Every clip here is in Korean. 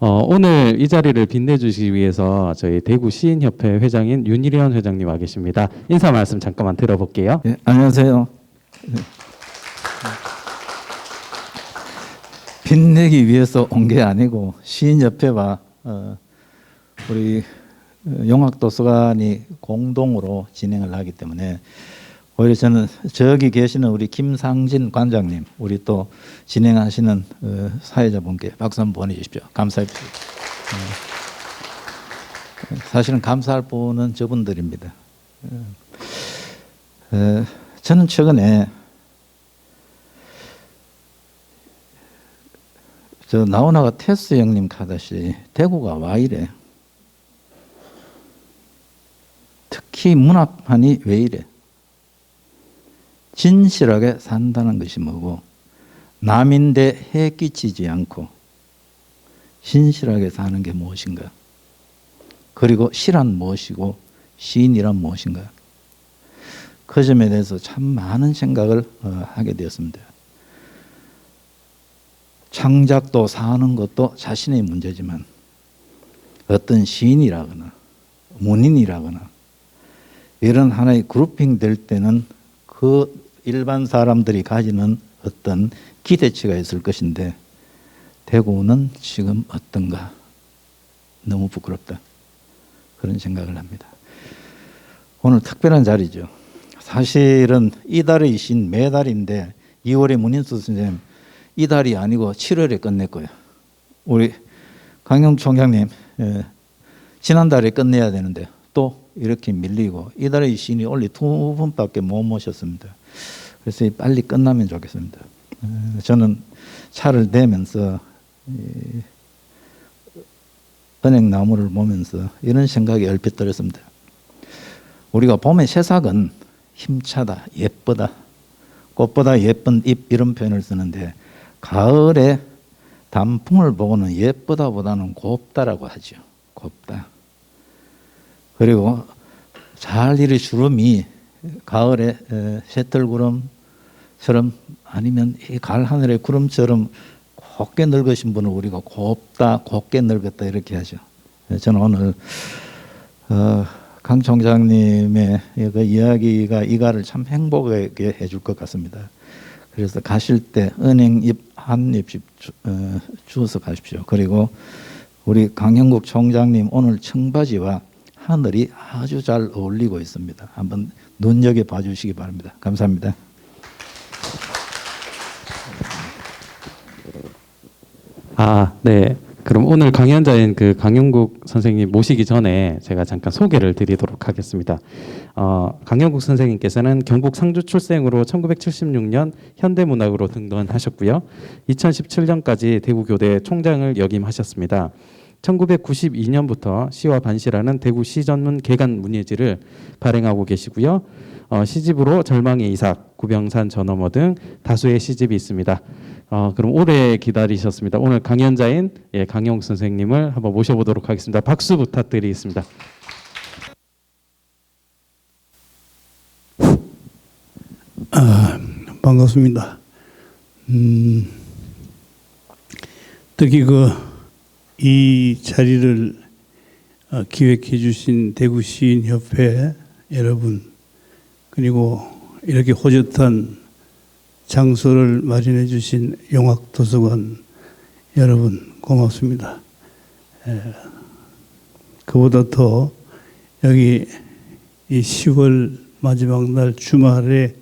오늘 이 자리를 빛내주시기 위해서 저희 대구 시인협회 회장인 윤일현 회장님 와 계십니다. 인사 말씀 잠깐만 들어볼게요. 네, 안녕하세요. 빛내기 위해서 온 게 아니고 시인협회와 우리 용학도서관이 공동으로 진행을 하기 때문에 오히려 저는 저기 계시는 우리 김상진 관장님, 우리 또 진행하시는 사회자분께 박수 한번 보내주십시오. 감사합니다. 사실은 감사할 분은 저분들입니다. 저는 최근에 저 나훈아가 테스 형님 가다시 대구가 와 이래. 특히 문학판이 왜 이래. 진실하게 산다는 것이 뭐고 남인데 해 끼치지 않고 신실하게 사는 게 무엇인가. 그리고 시란 무엇이고 시인이란 무엇인가. 그 점에 대해서 참 많은 생각을 하게 되었습니다. 창작도 사는 것도 자신의 문제지만 어떤 시인이라거나 문인이라거나 이런 하나의 그룹핑 될 때는 그 일반 사람들이 가지는 어떤 기대치가 있을 것인데 대구는 지금 어떤가. 너무 부끄럽다. 그런 생각을 합니다. 오늘 특별한 자리죠. 사실은 이달의 신 매달인데 2월에 문인수 선생님 이달이 아니고 7월에 끝냈고요. 우리 강용 총장님 지난달에 끝내야 되는데 또 이렇게 밀리고 이달의 신이 원래 2분밖에 못 모셨습니다. 그래서 빨리 끝나면 좋겠습니다. 저는 차를 대면서 은행나무를 보면서 이런 생각이 얼핏 들었습니다. 우리가 봄의 새싹은 힘차다, 예쁘다, 꽃보다 예쁜 잎 이런 표현을 쓰는데 가을에 단풍을 보고는 예쁘다보다는 곱다라고 하죠. 곱다. 그리고 잘 이리 주름이 가을에 새털구름처럼 아니면 이 가을 하늘의 구름처럼 곱게 늙으신 분을 우리가 곱다, 곱게 늙었다 이렇게 하죠. 저는 오늘 강 총장님의 그 이야기가 이가를 참 행복하게 해줄 것 같습니다. 그래서 가실 때 은행잎 한 잎씩 주워서 가십시오. 그리고 우리 강형국 총장님 오늘 청바지와 하늘이 아주 잘 어울리고 있습니다. 한번 눈여겨봐 주시기 바랍니다. 감사합니다. 네. 그럼 오늘 강연자인 그 강용국 선생님 모시기 전에 제가 잠깐 소개를 드리도록 하겠습니다. 강용국 선생님께서는 경북 상주 출생으로 1976년 현대문학으로 등단하셨고요. 2017년까지 대구교대 총장을 역임하셨습니다. 1992년부터 시와 반시라는 대구 시 전문 개간 문예지를 발행하고 계시고요. 시집으로 절망의 이삭, 구병산 저 너머 등 다수의 시집이 있습니다. 그럼 오래 기다리셨습니다. 오늘 강연자인 강용 선생님을 한번 모셔보도록 하겠습니다. 박수 부탁드리겠습니다. 반갑습니다. 특히 이 자리를 기획해 주신 대구 시인협회 여러분, 그리고 이렇게 호젓한 장소를 마련해 주신 용학도서관 여러분 고맙습니다. 그보다 더 여기 이 10월 마지막 날 주말에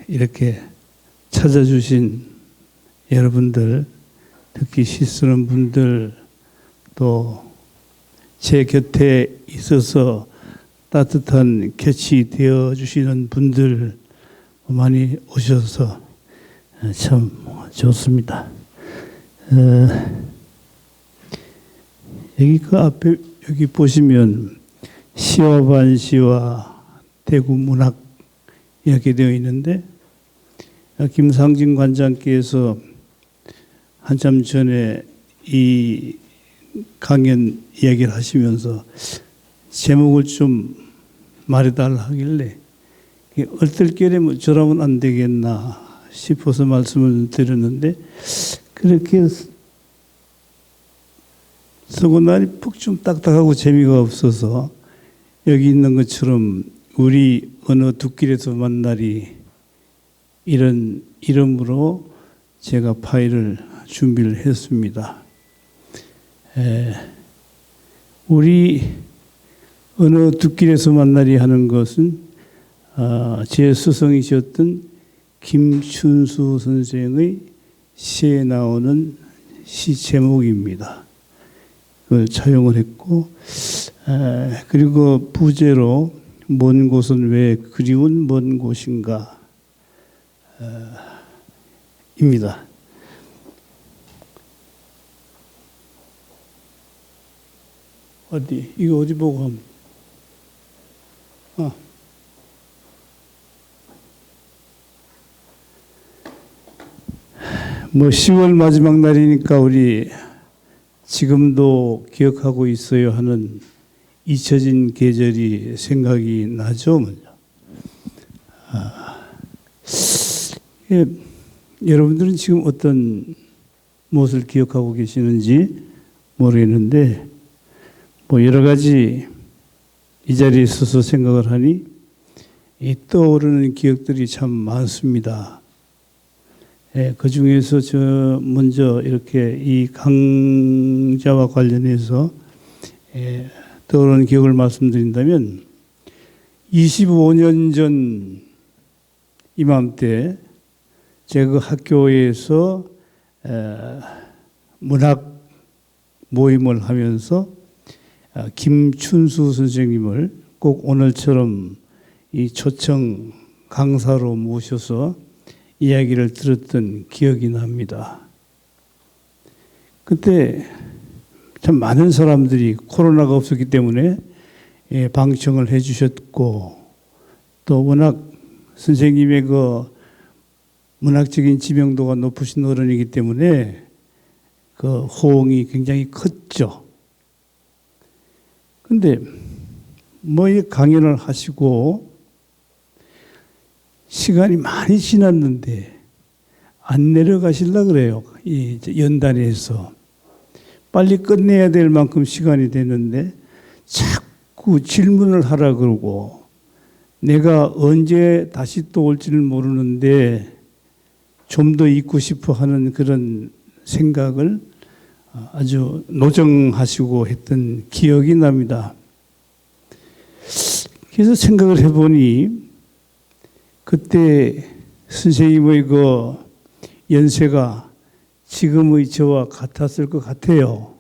이렇게 찾아주신 여러분들, 특히 시 쓰는 분들, 또 제 곁에 있어서 따뜻한 곁이 되어 주시는 분들 많이 오셔서 참 좋습니다. 여기 그 앞에 여기 보시면 시와 반시와 대구 문학 이렇게 되어 있는데 김상진 관장께서 한참 전에 이 강연 이야기를 하시면서 제목을 좀 말해달라 하길래 얼떨결에 뭐 저러면 안 되겠나 싶어서 말씀을 드렸는데 그렇게 서고 날이 푹 좀 딱딱하고 재미가 없어서 여기 있는 것처럼 우리 어느 둑길에서 만나리 이런 이름으로 제가 파일을 준비를 했습니다. 우리 어느 둑길에서 만나리 하는 것은 제 스승이셨던 김춘수 선생의 시에 나오는 시 제목입니다. 그걸 차용을 했고, 그리고 부제로 먼 곳은 왜 그리운 먼 곳인가 입니다. 이거 어디 보고 하면? 뭐 10월 마지막 날이니까 우리 지금도 기억하고 있어야 하는 잊혀진 계절이 생각이 나죠. 먼저. 여러분들은 지금 어떤 무엇을 기억하고 계시는지 모르겠는데 뭐 여러 가지 이 자리에 서서 생각을 하니 떠오르는 기억들이 참 많습니다. 그 중에서 저 먼저 이렇게 이 강자와 관련해서 떠오르는 기억을 말씀드린다면 25년 전 이맘때 제가 그 학교에서 문학 모임을 하면서 김춘수 선생님을 꼭 오늘처럼 이 초청 강사로 모셔서 이야기를 들었던 기억이 납니다. 그때 참 많은 사람들이 코로나가 없었기 때문에 방청을 해 주셨고 또 워낙 선생님의 그 문학적인 지명도가 높으신 어른이기 때문에 그 호응이 굉장히 컸죠. 근데 뭐 이 강연을 하시고 시간이 많이 지났는데 안 내려가실라 그래요. 이 연단에서 빨리 끝내야 될 만큼 시간이 됐는데 자꾸 질문을 하라 그러고 내가 언제 다시 또 올지는 모르는데 좀 더 있고 싶어 하는 그런 생각을 아주 노정하시고 했던 기억이 납니다. 그래서 생각을 해보니 그때 선생님의 그 연세가 지금의 저와 같았을 것 같아요.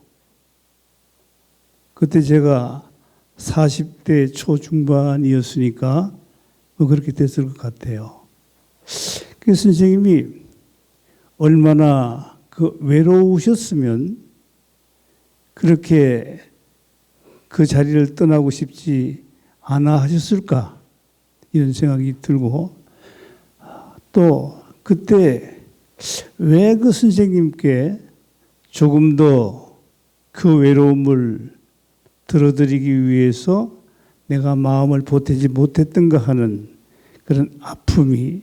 그때 제가 40대 초중반이었으니까 뭐 그렇게 됐을 것 같아요. 그 선생님이 얼마나 그 외로우셨으면 그렇게 그 자리를 떠나고 싶지 않아 하셨을까 이런 생각이 들고 또 그때 왜 그 선생님께 조금 더 그 외로움을 들어드리기 위해서 내가 마음을 보태지 못했던가 하는 그런 아픔이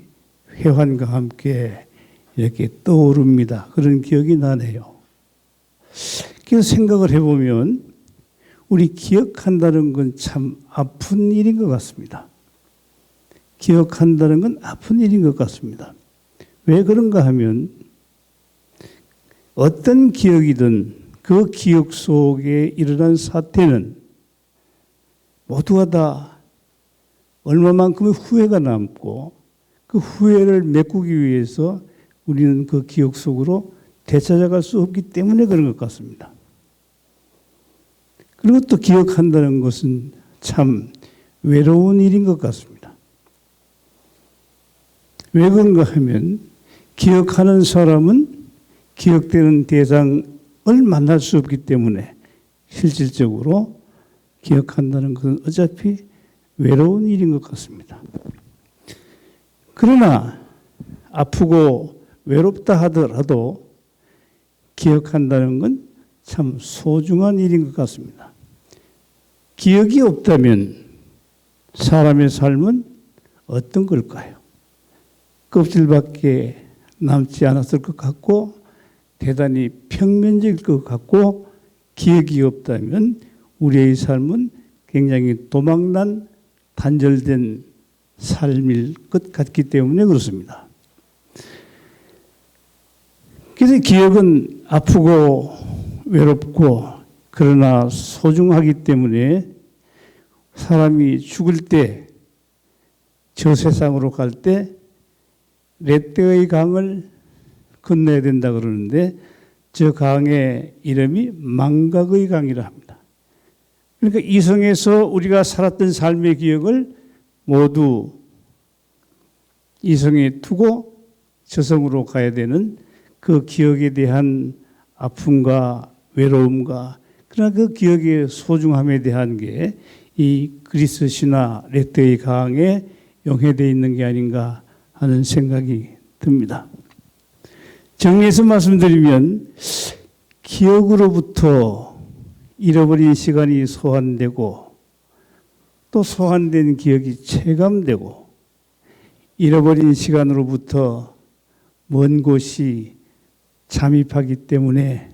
회환과 함께 이렇게 떠오릅니다. 그런 기억이 나네요. 그래서 생각을 해보면 우리 기억한다는 건 참 아픈 일인 것 같습니다. 기억한다는 건 아픈 일인 것 같습니다. 왜 그런가 하면 어떤 기억이든 그 기억 속에 일어난 사태는 모두가 다 얼마만큼의 후회가 남고 그 후회를 메꾸기 위해서 우리는 그 기억 속으로 되찾아갈 수 없기 때문에 그런 것 같습니다. 그리고 또 기억한다는 것은 참 외로운 일인 것 같습니다. 왜 그런가 하면 기억하는 사람은 기억되는 대상을 만날 수 없기 때문에 실질적으로 기억한다는 것은 어차피 외로운 일인 것 같습니다. 그러나 아프고 외롭다 하더라도 기억한다는 건 참 소중한 일인 것 같습니다. 기억이 없다면 사람의 삶은 어떤 걸까요? 껍질밖에 남지 않았을 것 같고 대단히 평면적일 것 같고 기억이 없다면 우리의 삶은 굉장히 도망난 단절된 삶일 것 같기 때문에 그렇습니다. 그래서 기억은 아프고 외롭고 그러나 소중하기 때문에 사람이 죽을 때 저 세상으로 갈 때 렛대의 강을 건너야 된다 그러는데 저 강의 이름이 망각의 강이라 합니다. 그러니까 이성에서 우리가 살았던 삶의 기억을 모두 이성에 두고 저성으로 가야 되는 그 기억에 대한 아픔과 외로움과 그러나 그 기억의 소중함에 대한 게 이 그리스 신화 렛대의 강에 용해되어 있는 게 아닌가 하는 생각이 듭니다. 정리해서 말씀드리면 기억으로부터 잃어버린 시간이 소환되고 또 소환된 기억이 체감되고 잃어버린 시간으로부터 먼 곳이 잠입하기 때문에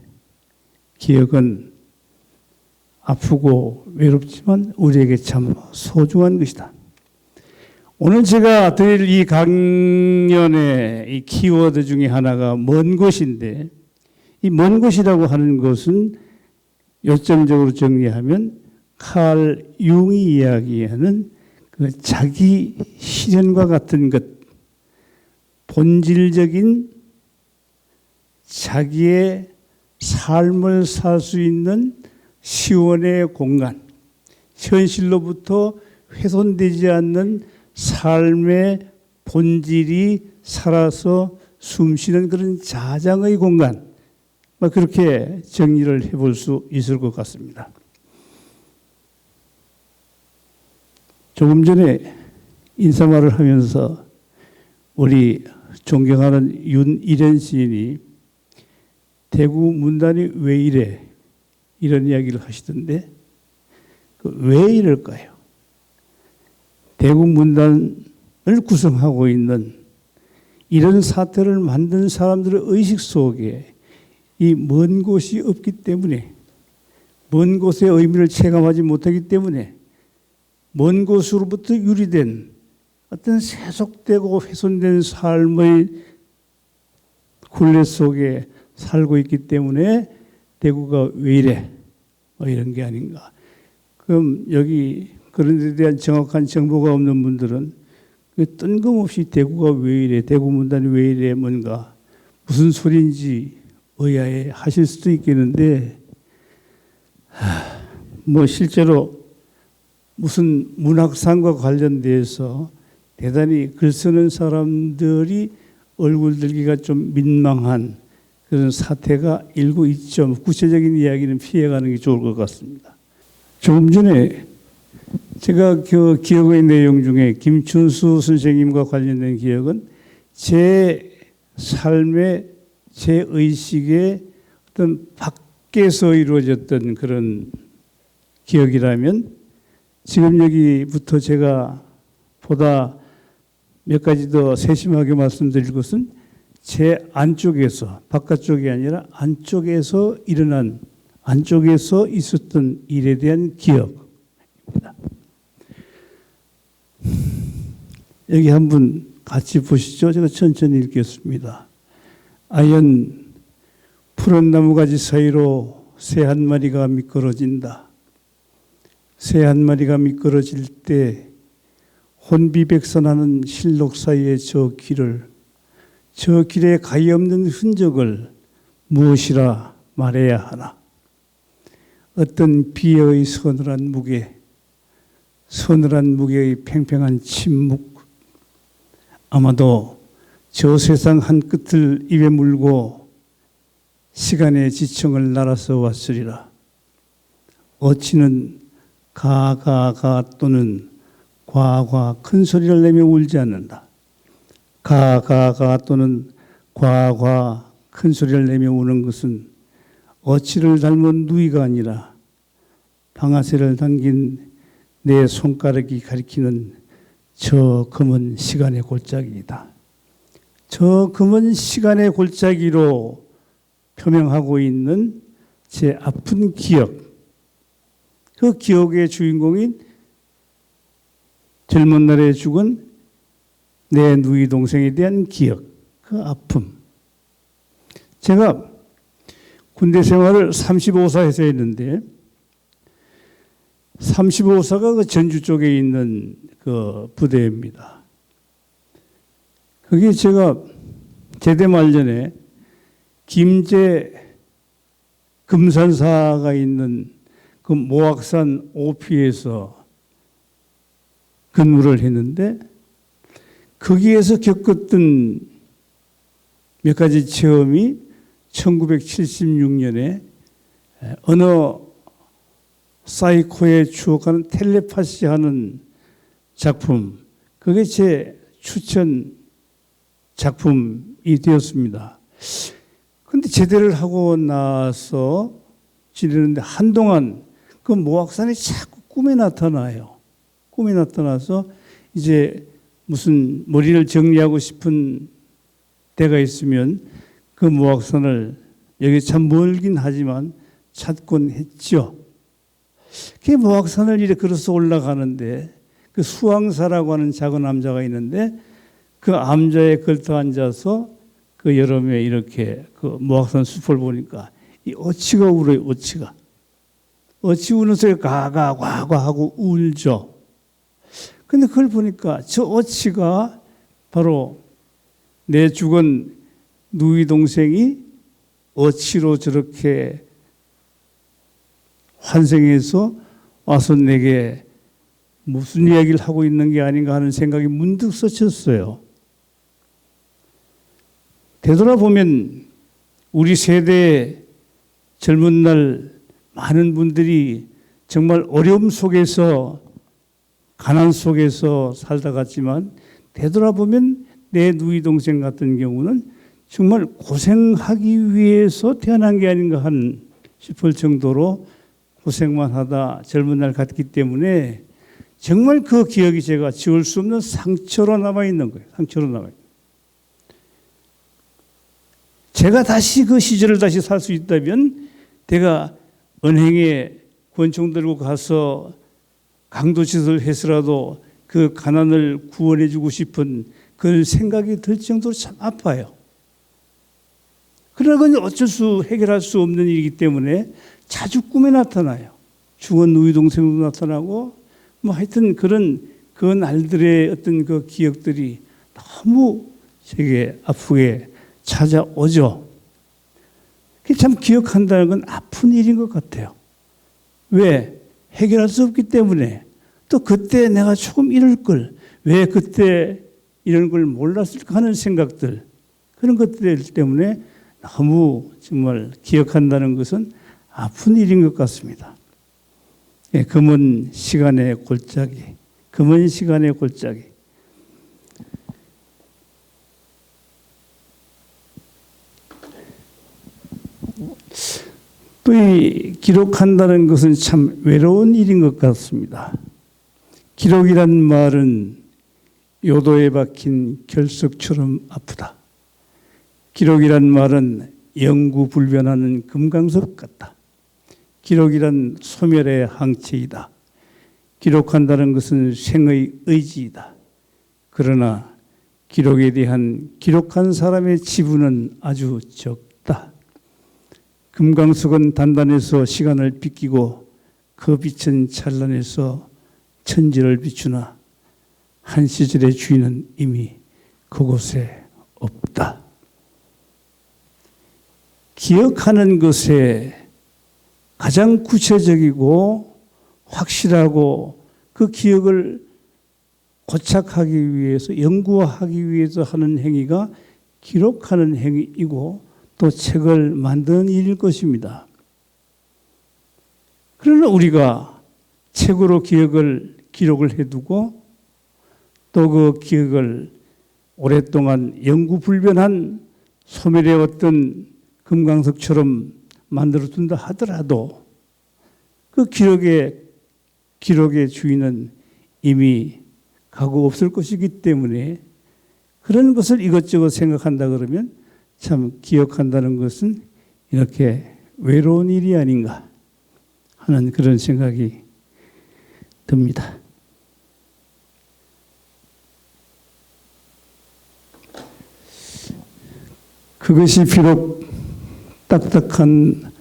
기억은 아프고 외롭지만 우리에게 참 소중한 것이다. 오늘 제가 드릴 이 강연의 이 키워드 중에 하나가 먼 곳인데 이 먼 곳이라고 하는 것은 요점적으로 정리하면 칼 융이 이야기하는 그 자기 실현과 같은 것, 본질적인 자기의 삶을 살 수 있는 시원의 공간, 현실로부터 훼손되지 않는 삶의 본질이 살아서 숨쉬는 그런 자장의 공간, 그렇게 정리를 해볼 수 있을 것 같습니다. 조금 전에 인사말을 하면서 우리 존경하는 윤일현 시인이 대구 문단이 왜 이래? 이런 이야기를 하시던데 왜 이럴까요? 대구 문단을 구성하고 있는 이런 사태를 만든 사람들의 의식 속에 이 먼 곳이 없기 때문에 먼 곳의 의미를 체감하지 못하기 때문에 먼 곳으로부터 유리된 어떤 세속되고 훼손된 삶의 굴레 속에 살고 있기 때문에 대구가 왜 이래? 이런 게 아닌가. 그럼 여기 그런 데 대한 정확한 정보가 없는 분들은 뜬금없이 대구가 왜 이래? 대구 문단이 왜 이래? 뭔가 무슨 소리인지 의아해 하실 수도 있겠는데 뭐 실제로 무슨 문학상과 관련돼서 대단히 글 쓰는 사람들이 얼굴 들기가 좀 민망한 그런 사태가 일고 있죠. 구체적인 이야기는 피해가는 게 좋을 것 같습니다. 조금 전에 제가 그 기억의 내용 중에 김춘수 선생님과 관련된 기억은 제 삶의 제 의식의 어떤 밖에서 이루어졌던 그런 기억이라면 지금 여기부터 제가 보다 몇 가지 더 세심하게 말씀드릴 것은 제 안쪽에서 바깥쪽이 아니라 안쪽에서 일어난 안쪽에서 있었던 일에 대한 기억입니다. 여기 한번 같이 보시죠. 제가 천천히 읽겠습니다. 아연 푸른 나무가지 사이로 새 한 마리가 미끄러진다. 새 한 마리가 미끄러질 때 혼비백산하는 실록 사이의 저 길에 가엾는 흔적을 무엇이라 말해야 하나. 어떤 비의 서늘한 무게의 팽팽한 침묵. 아마도 저 세상 한 끝을 입에 물고 시간의 지청을 날아서 왔으리라. 어치는 가가가 또는 과과 큰 소리를 내며 울지 않는다. 가가가 또는 과과 큰 소리를 내며 우는 것은 어치를 닮은 누이가 아니라 방아쇠를 당긴 내 손가락이 가리키는 저 검은 시간의 골짜기이다. 저 검은 시간의 골짜기로 표명하고 있는 제 아픈 기억, 그 기억의 주인공인 젊은 날에 죽은 내 누이 동생에 대한 기억, 그 아픔. 제가 군대 생활을 35사에서 했는데 35사가 그 전주 쪽에 있는 그 부대입니다. 거기 제가 제대 말년에 김제 금산사가 있는 그 모악산 오피에서 근무를 했는데 거기에서 겪었던 몇 가지 체험이 1976년에 어느 사이코에 추억하는 텔레파시 하는 작품, 그게 제 추천 작품이 되었습니다. 그런데 제대를 하고 나서 지내는데 한동안 그 모악산이 자꾸 꿈에 나타나요. 꿈에 나타나서 이제 무슨 머리를 정리하고 싶은 때가 있으면 그 모악산을 여기 참 멀긴 하지만 찾곤 했죠. 그 모악산을 이렇게 걸어서 올라가는데 그 수왕사라고 하는 작은 암자가 있는데 그 암자에 걸터 앉아서 그 여름에 이렇게 그 모악산 숲을 보니까 이 어치가 울어요. 어치 우는 소리가 가가 과과 하고 울죠. 근데 그걸 보니까 저 어치가 바로 내 죽은 누이 동생이 어치로 저렇게 환생해서 와서 내게 무슨 이야기를 하고 있는 게 아닌가 하는 생각이 문득 스쳤어요. 되돌아보면 우리 세대의 젊은 날 많은 분들이 정말 어려움 속에서 가난 속에서 살다 갔지만 되돌아보면 내 누이 동생 같은 경우는 정말 고생하기 위해서 태어난 게 아닌가 싶을 정도로 고생만 하다 젊은 날 갔기 때문에 정말 그 기억이 제가 지울 수 없는 상처로 남아있는 거예요. 상처로 남아있는 거예요. 제가 다시 그 시절을 다시 살 수 있다면 내가 은행에 권총 들고 가서 강도짓을 해서라도 그 가난을 구원해 주고 싶은 그 생각이 들 정도로 참 아파요. 그러나 그건 해결할 수 없는 일이기 때문에 자주 꿈에 나타나요. 죽은 누이 동생도 나타나고 뭐 하여튼 그 날들의 어떤 그 기억들이 너무 제게 아프게 찾아오죠. 참 기억한다는 건 아픈 일인 것 같아요. 왜? 해결할 수 없기 때문에. 또 그때 내가 조금 이럴 걸, 왜 그때 이런 걸 몰랐을까 하는 생각들, 그런 것들 때문에 너무 정말 기억한다는 것은 아픈 일인 것 같습니다. 예, 검은 시간의 골짜기, 검은 시간의 골짜기. 또 이 기록한다는 것은 참 외로운 일인 것 같습니다. 기록이란 말은 요도에 박힌 결석처럼 아프다. 기록이란 말은 영구불변하는 금강석 같다. 기록이란 소멸의 항체이다. 기록한다는 것은 생의 의지이다. 그러나 기록에 대한 기록한 사람의 지분은 아주 적다. 금강석은 단단해서 시간을 비끼고 그 빛은 찬란해서 천지를 비추나 한 시절의 주인은 이미 그곳에 없다. 기억하는 것에 가장 구체적이고 확실하고 그 기억을 고착하기 위해서 연구하기 위해서 하는 행위가 기록하는 행위이고 또 책을 만드는 일일 것입니다. 그러나 우리가 책으로 기록을 해두고 또 그 기억을 오랫동안 영구불변한 소멸의 어떤 금강석처럼 만들어둔다 하더라도 그 기록의 주인은 이미 가고 없을 것이기 때문에 그런 것을 이것저것 생각한다 그러면 참 기억한다는 것은 이렇게 외로운 일이 아닌가 하는 그런 생각이 듭니다. 그것이 비록 딱딱한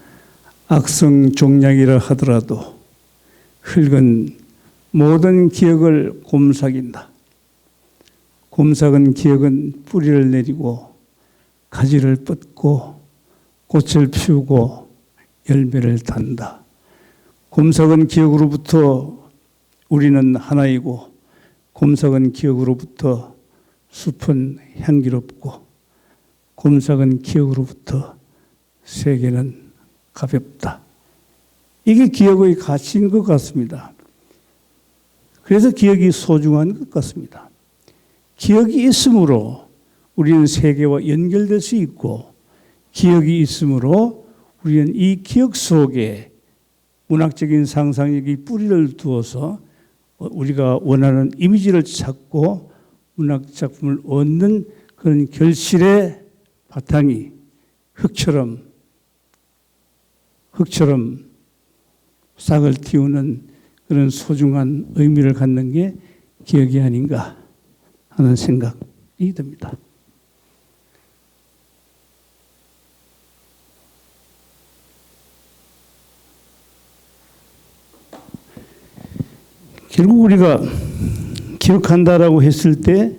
악성 종약이라 하더라도 흙은 모든 기억을 곰삭인다. 곰삭은 기억은 뿌리를 내리고 가지를 뻗고 꽃을 피우고 열매를 단다. 곰삭은 기억으로부터 우리는 하나이고 곰삭은 기억으로부터 숲은 향기롭고 곰삭은 기억으로부터 세계는 가볍다. 이게 기억의 가치인 것 같습니다. 그래서 기억이 소중한 것 같습니다. 기억이 있으므로 우리는 세계와 연결될 수 있고 기억이 있으므로 우리는 이 기억 속에 문학적인 상상력이 뿌리를 두어서 우리가 원하는 이미지를 찾고 문학 작품을 얻는 그런 결실의 바탕이 흙처럼 싹을 틔우는 그런 소중한 의미를 갖는 게 기억이 아닌가 하는 생각이 듭니다. 결국 우리가 기억한다라고 했을 때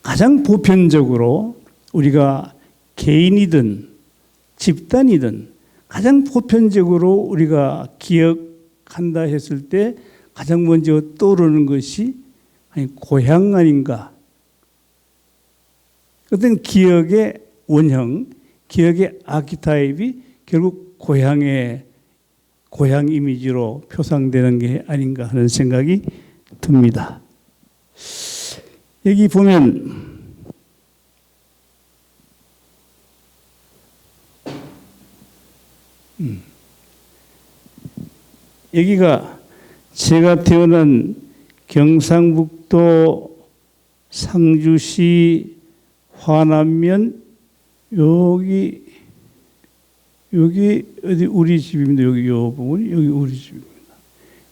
가장 보편적으로 우리가 개인이든 집단이든 가장 보편적으로 우리가 기억한다 했을 때 가장 먼저 떠오르는 것이 고향 아닌가. 어떤 기억의 원형, 기억의 아키타입이 결국 고향 이미지로 표상되는 게 아닌가 하는 생각이 듭니다. 여기 보면 여기가 제가 태어난 경상북도 상주시 화남면 여기 어디 우리 집입니다. 여기 요 부분이 여기 우리 집입니다.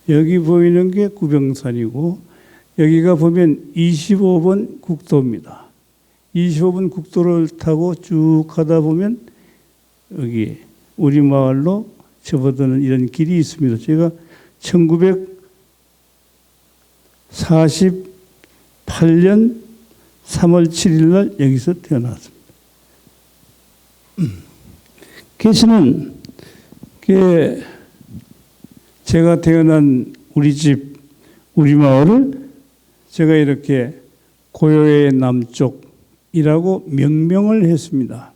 여기 보이는 게 구병산이고 여기가 보면 25번 국도입니다. 25번 국도를 타고 쭉 가다 보면 여기 우리 마을로 접어드는 이런 길이 있습니다. 제가 1948년 3월 7일 날 여기서 태어났습니다. 계시는 제가 태어난 우리 집, 우리 마을을 제가 이렇게 고요의 남쪽이라고 명명을 했습니다.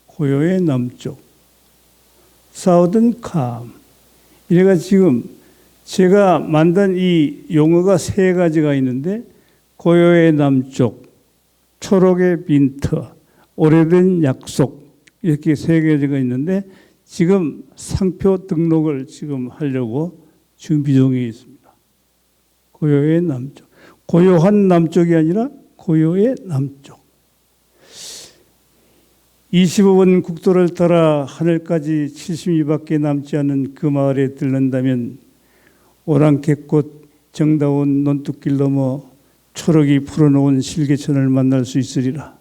고요의 남쪽. 사우든 캄. 이래가 지금 제가 만든 이 용어가 세 가지가 있는데 고요의 남쪽, 초록의 빈터, 오래된 약속 이렇게 세 가지가 있는데 지금 상표 등록을 지금 하려고 준비 중에 있습니다. 고요의 남쪽. 고요한 남쪽이 아니라 고요의 남쪽. 25번 국도를 따라 하늘까지 70리밖에 남지 않은 그 마을에 들른다면 오랑캐꽃 정다운 논뚝길 넘어 초록이 풀어놓은 실개천을 만날 수 있으리라.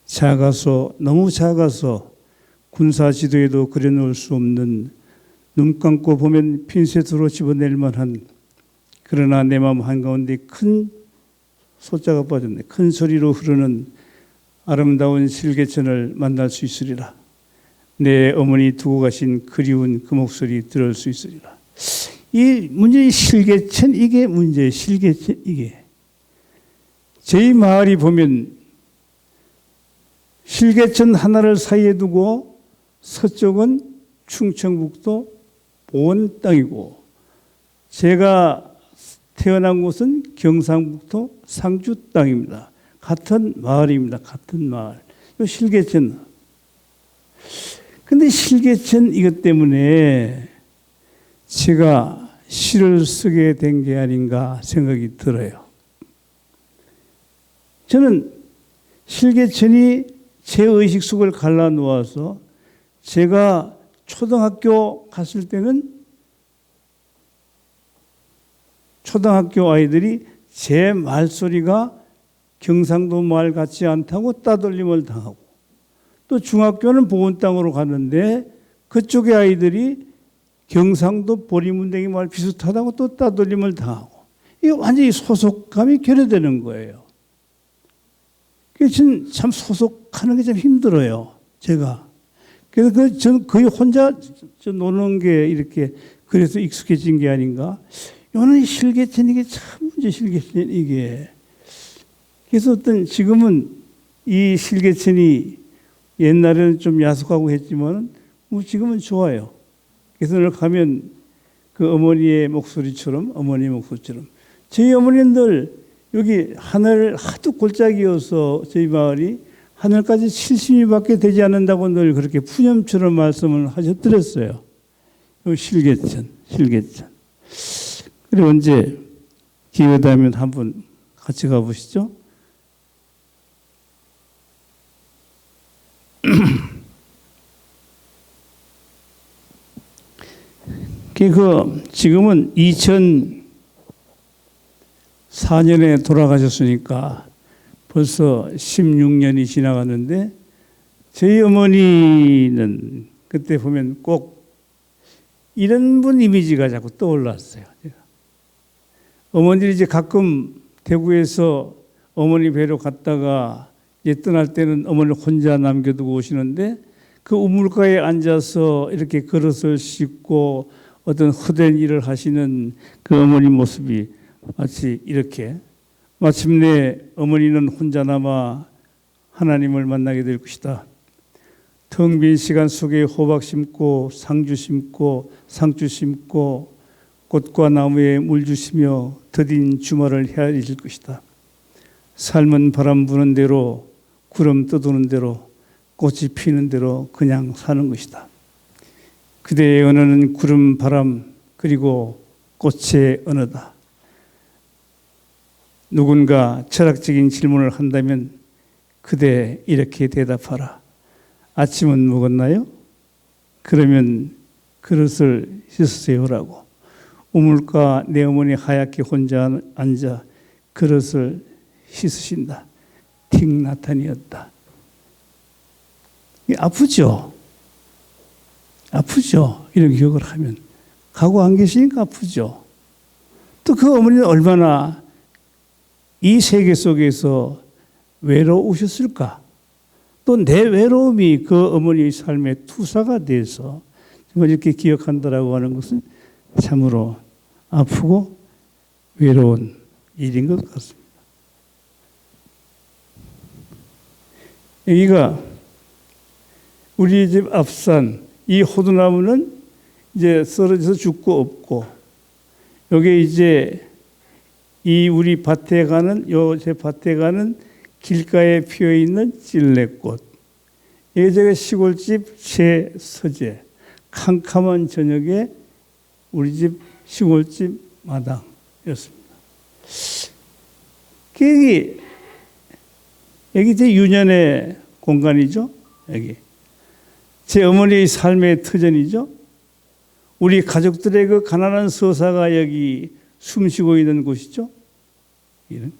작아서 너무 작아서 군사지도에도 그려놓을 수 없는 눈 감고 보면 핀셋으로 집어낼 만한 그러나 내 마음 한가운데 큰 소자가 빠졌네. 큰 소리로 흐르는 아름다운 실개천을 만날 수 있으리라. 내 어머니 두고 가신 그리운 그 목소리 들을 수 있으리라. 이 문제의 실개천 이게 문제의 실개천 이게. 저희 마을이 보면 실개천 하나를 사이에 두고 서쪽은 충청북도 보원 땅이고 제가 태어난 곳은 경상북도 상주 땅입니다. 같은 마을입니다. 같은 마을. 실개천. 근데 실개천 이것 때문에 제가 시를 쓰게 된 게 아닌가 생각이 들어요. 저는 실개천이 제 의식 속을 갈라 놓아서 제가 초등학교 갔을 때는 초등학교 아이들이 제 말소리가 경상도 말 같지 않다고 따돌림을 당하고, 또 중학교는 보은 땅으로 갔는데 그쪽의 아이들이 경상도 보리문댕이 말 비슷하다고 또 따돌림을 당하고, 이게 완전히 소속감이 결여되는 거예요. 그래서 참 소속하는 게 참 힘들어요, 제가. 그래서 저는 거의 혼자 노는 게 이렇게 그래서 익숙해진 게 아닌가. 요는 실개천 이게 참 문제, 실개천 이게. 그래서 어떤 지금은 이 실개천이 옛날에는 좀 야속하고 했지만 뭐 지금은 좋아요. 그래서 오늘 가면 그 어머니 목소리처럼 저희 어머니는 늘 여기 하늘 하도 골짜기여서 저희 마을이 하늘까지 70미밖에 되지 않는다고 늘 그렇게 푸념처럼 말씀을 하셨더랬어요. 실개천. 그래 언제 기회 되면 한번 같이 가보시죠. 그 지금은 2004년에 돌아가셨으니까 벌써 16년이 지나갔는데 저희 어머니는 그때 보면 꼭 이런 분 이미지가 자꾸 떠올랐어요. 어머니들이 이제 가끔 대구에서 어머니 뵈러 갔다가 이제 떠날 때는 어머니를 혼자 남겨두고 오시는데 그 우물가에 앉아서 이렇게 그릇을 씻고 어떤 헛된 일을 하시는 그 어머니 모습이 마치 이렇게 마침내 어머니는 혼자 남아 하나님을 만나게 될 것이다. 텅 빈 시간 속에 호박 심고 상주 심고 상추 심고 꽃과 나무에 물 주시며 더딘 주말을 헤아릴 것이다. 삶은 바람 부는 대로 구름 떠도는 대로 꽃이 피는 대로 그냥 사는 것이다. 그대의 언어는 구름, 바람 그리고 꽃의 언어다. 누군가 철학적인 질문을 한다면 그대 이렇게 대답하라. 아침은 먹었나요? 그러면 그릇을 씻으세요라고. 우물가 내 어머니 하얗게 혼자 앉아 그릇을 씻으신다. 틱나탄이었다. 아프죠? 이런 기억을 하면. 가고 안 계시니까 아프죠? 또 그 어머니는 얼마나 이 세계 속에서 외로우셨을까? 또 내 외로움이 그 어머니의 삶의 투사가 돼서 정말 이렇게 기억한다라고 하는 것은 참으로 아프고 외로운 일인 것 같습니다. 여기가 우리 집 앞산 이 호두나무는 이제 쓰러져서 죽고 없고, 여기 이제 이 우리 밭에 가는 제 밭에 가는 길가에 피어 있는 찔레꽃. 이게 제가 시골집 제 서재 캄캄한 저녁에 우리 집 시골집 마당이었습니다. 여기 제 유년의 공간이죠. 여기 제 어머니의 삶의 터전이죠. 우리 가족들의 그 가난한 서사가 여기 숨쉬고 있는 곳이죠. 이런.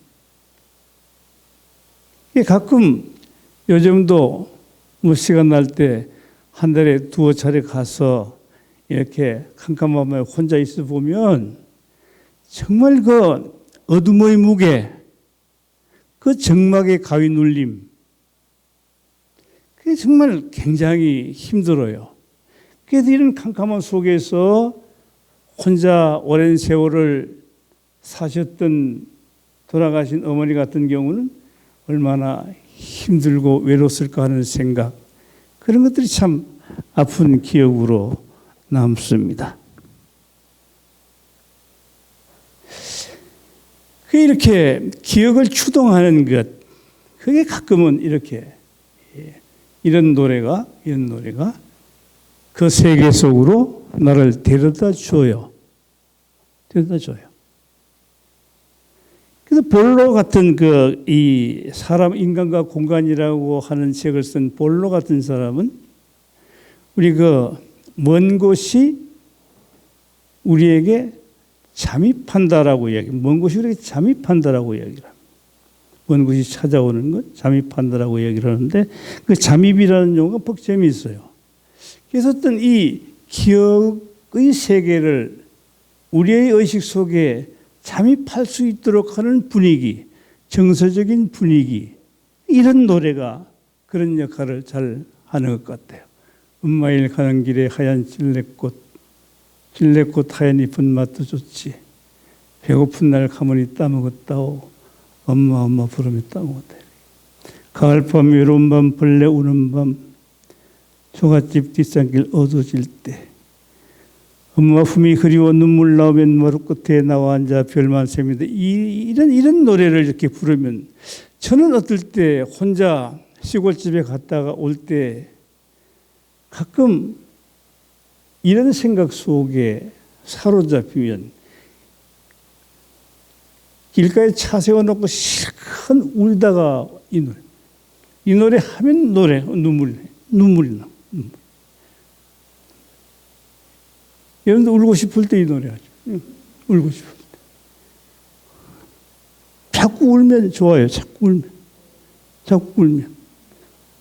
가끔 요즘도 뭐 시간 날 때 한 달에 두어 차례 가서 이렇게 캄캄한 밤에 혼자 있어 보면 정말 그 어둠의 무게, 그 정막의 가위 눌림, 그게 정말 굉장히 힘들어요. 그래서 이런 캄캄한 속에서 혼자 오랜 세월을 사셨던 돌아가신 어머니 같은 경우는 얼마나 힘들고 외로웠을까 하는 생각, 그런 것들이 참 아픈 기억으로 남습니다. 이렇게 기억을 추동하는 것, 그게 가끔은 이렇게 이런 노래가 그 세계 속으로 나를 데려다 줘요. 그래서 볼로 같은 이 사람 인간과 공간이라고 하는 책을 쓴 볼로 같은 사람은 우리 그 먼 곳이 우리에게 잠입한다라고 이야기. 먼 곳이 우리에게 잠입한다라고 이야기를 합니다. 먼 곳이 찾아오는 것, 잠입한다라고 이야기를 하는데 그 잠입이라는 용어가 퍽 재미있어요. 그래서 어떤 이 기억의 세계를 우리의 의식 속에 잠입할 수 있도록 하는 분위기, 정서적인 분위기, 이런 노래가 그런 역할을 잘 하는 것 같아요. 음마일 가는 길에 하얀 찔레꽃 하얀 잎은 맛도 좋지. 배고픈 날 가만히 따먹었다오. 엄마 부르며 따먹었다. 가을밤 외로운 밤 벌레 우는 밤 초가집 뒷산길 어두워질 때 엄마 품이 그리워 눈물 나오면 마루 끝에 나와 앉아 별만 셉니다. 이런 노래를 이렇게 부르면 저는 어떨 때 혼자 시골집에 갔다가 올 때 가끔 이런 생각 속에 사로잡히면 길가에 차 세워놓고 실컷 울다가 이 노래 하면 눈물이 나. 여러분들 울고 싶을 때 이 노래 하죠. 울고 싶을 때. 자꾸 울면 좋아요. 자꾸 울면.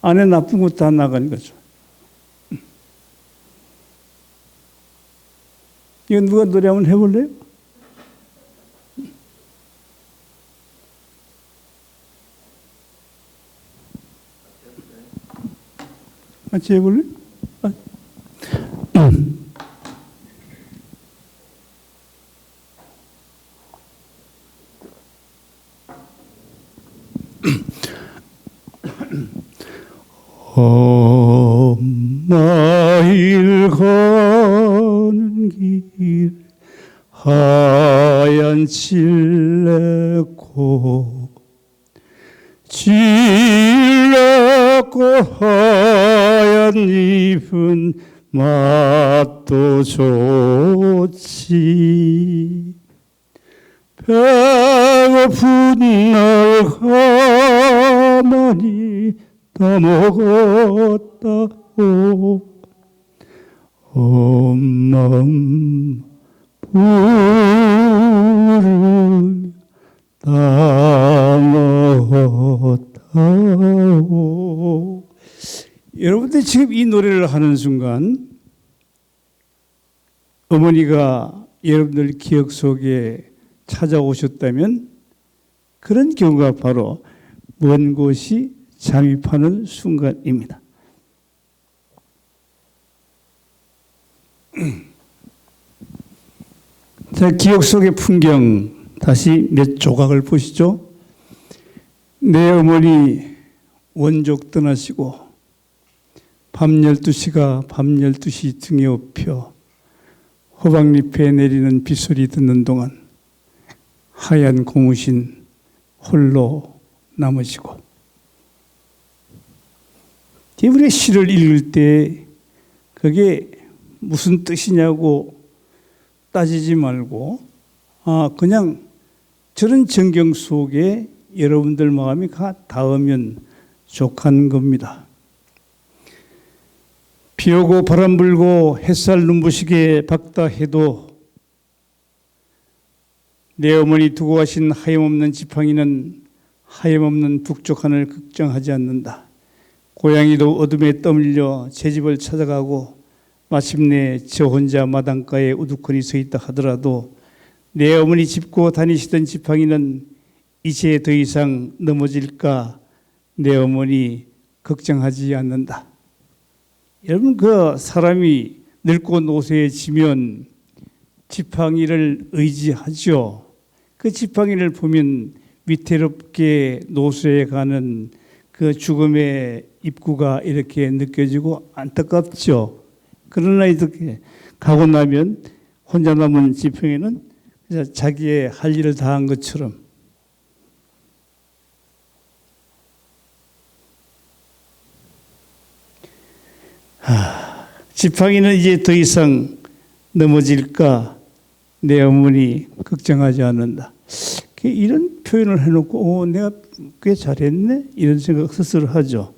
안에 나쁜 거 다 나가는 거죠. 이건 누가 노래 한번 해볼래요? 같이 해볼래? 엄마일 가는 길 하얀 찔레꽃 하얀 잎은 맛도 좋지 배고픈 날 가만히 따먹었다오 엄마 부르 따먹었다오. 여러분들 지금 이 노래를 하는 순간 어머니가 여러분들 기억 속에 찾아오셨다면 그런 경우가 바로 먼 곳이 잠입하는 순간입니다. 자, 기억 속의 풍경 다시 몇 조각을 보시죠. 내 어머니 원족 떠나시고 밤 12시 등에 업혀 호박잎에 내리는 빗소리 듣는 동안 하얀 고무신 홀로 남으시고 우리가 시를 읽을 때 그게 무슨 뜻이냐고 따지지 말고 그냥 저런 전경 속에 여러분들 마음이 닿으면 족한 겁니다. 비 오고 바람 불고 햇살 눈부시게 박다 해도 내 어머니 두고 가신 하염없는 지팡이는 하염없는 북쪽 하늘을 걱정하지 않는다. 고양이도 어둠에 떠밀려 제 집을 찾아가고 마침내 저 혼자 마당가에 우두커니 서 있다 하더라도 내 어머니 짚고 다니시던 지팡이는 이제 더 이상 넘어질까 내 어머니 걱정하지 않는다. 여러분 그 사람이 늙고 노쇠해지면 지팡이를 의지하죠. 그 지팡이를 보면 위태롭게 노쇠해가는 그 죽음의 입구가 이렇게 느껴지고 안타깝죠. 그러나 이렇게 가고 나면 혼자 남은 지팡이는 자기의 할 일을 다 한 것처럼 지팡이는 이제 더 이상 넘어질까 내 어머니 걱정하지 않는다. 이런 표현을 해놓고 내가 꽤 잘했네 이런 생각 스스로 하죠.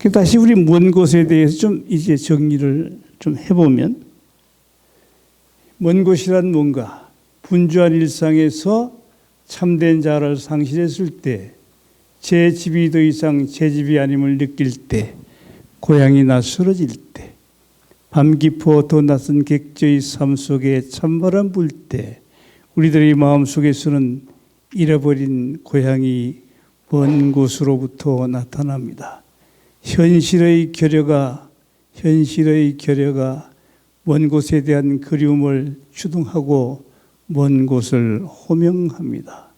다시 우리 먼 곳에 대해서 좀 이제 정리를 좀 해보면, 먼 곳이란 뭔가? 분주한 일상에서 참된 자아를 상실했을 때, 제 집이 더 이상 제 집이 아님을 느낄 때, 고향이 낯설어질 때, 밤 깊어 더 낯선 객저의 삶 속에 찬바람 불 때, 우리들의 마음속에서는 잃어버린 고향이 먼 곳으로부터 나타납니다. 현실의 결여가 먼 곳에 대한 그리움을 주동하고 먼 곳을 호명합니다.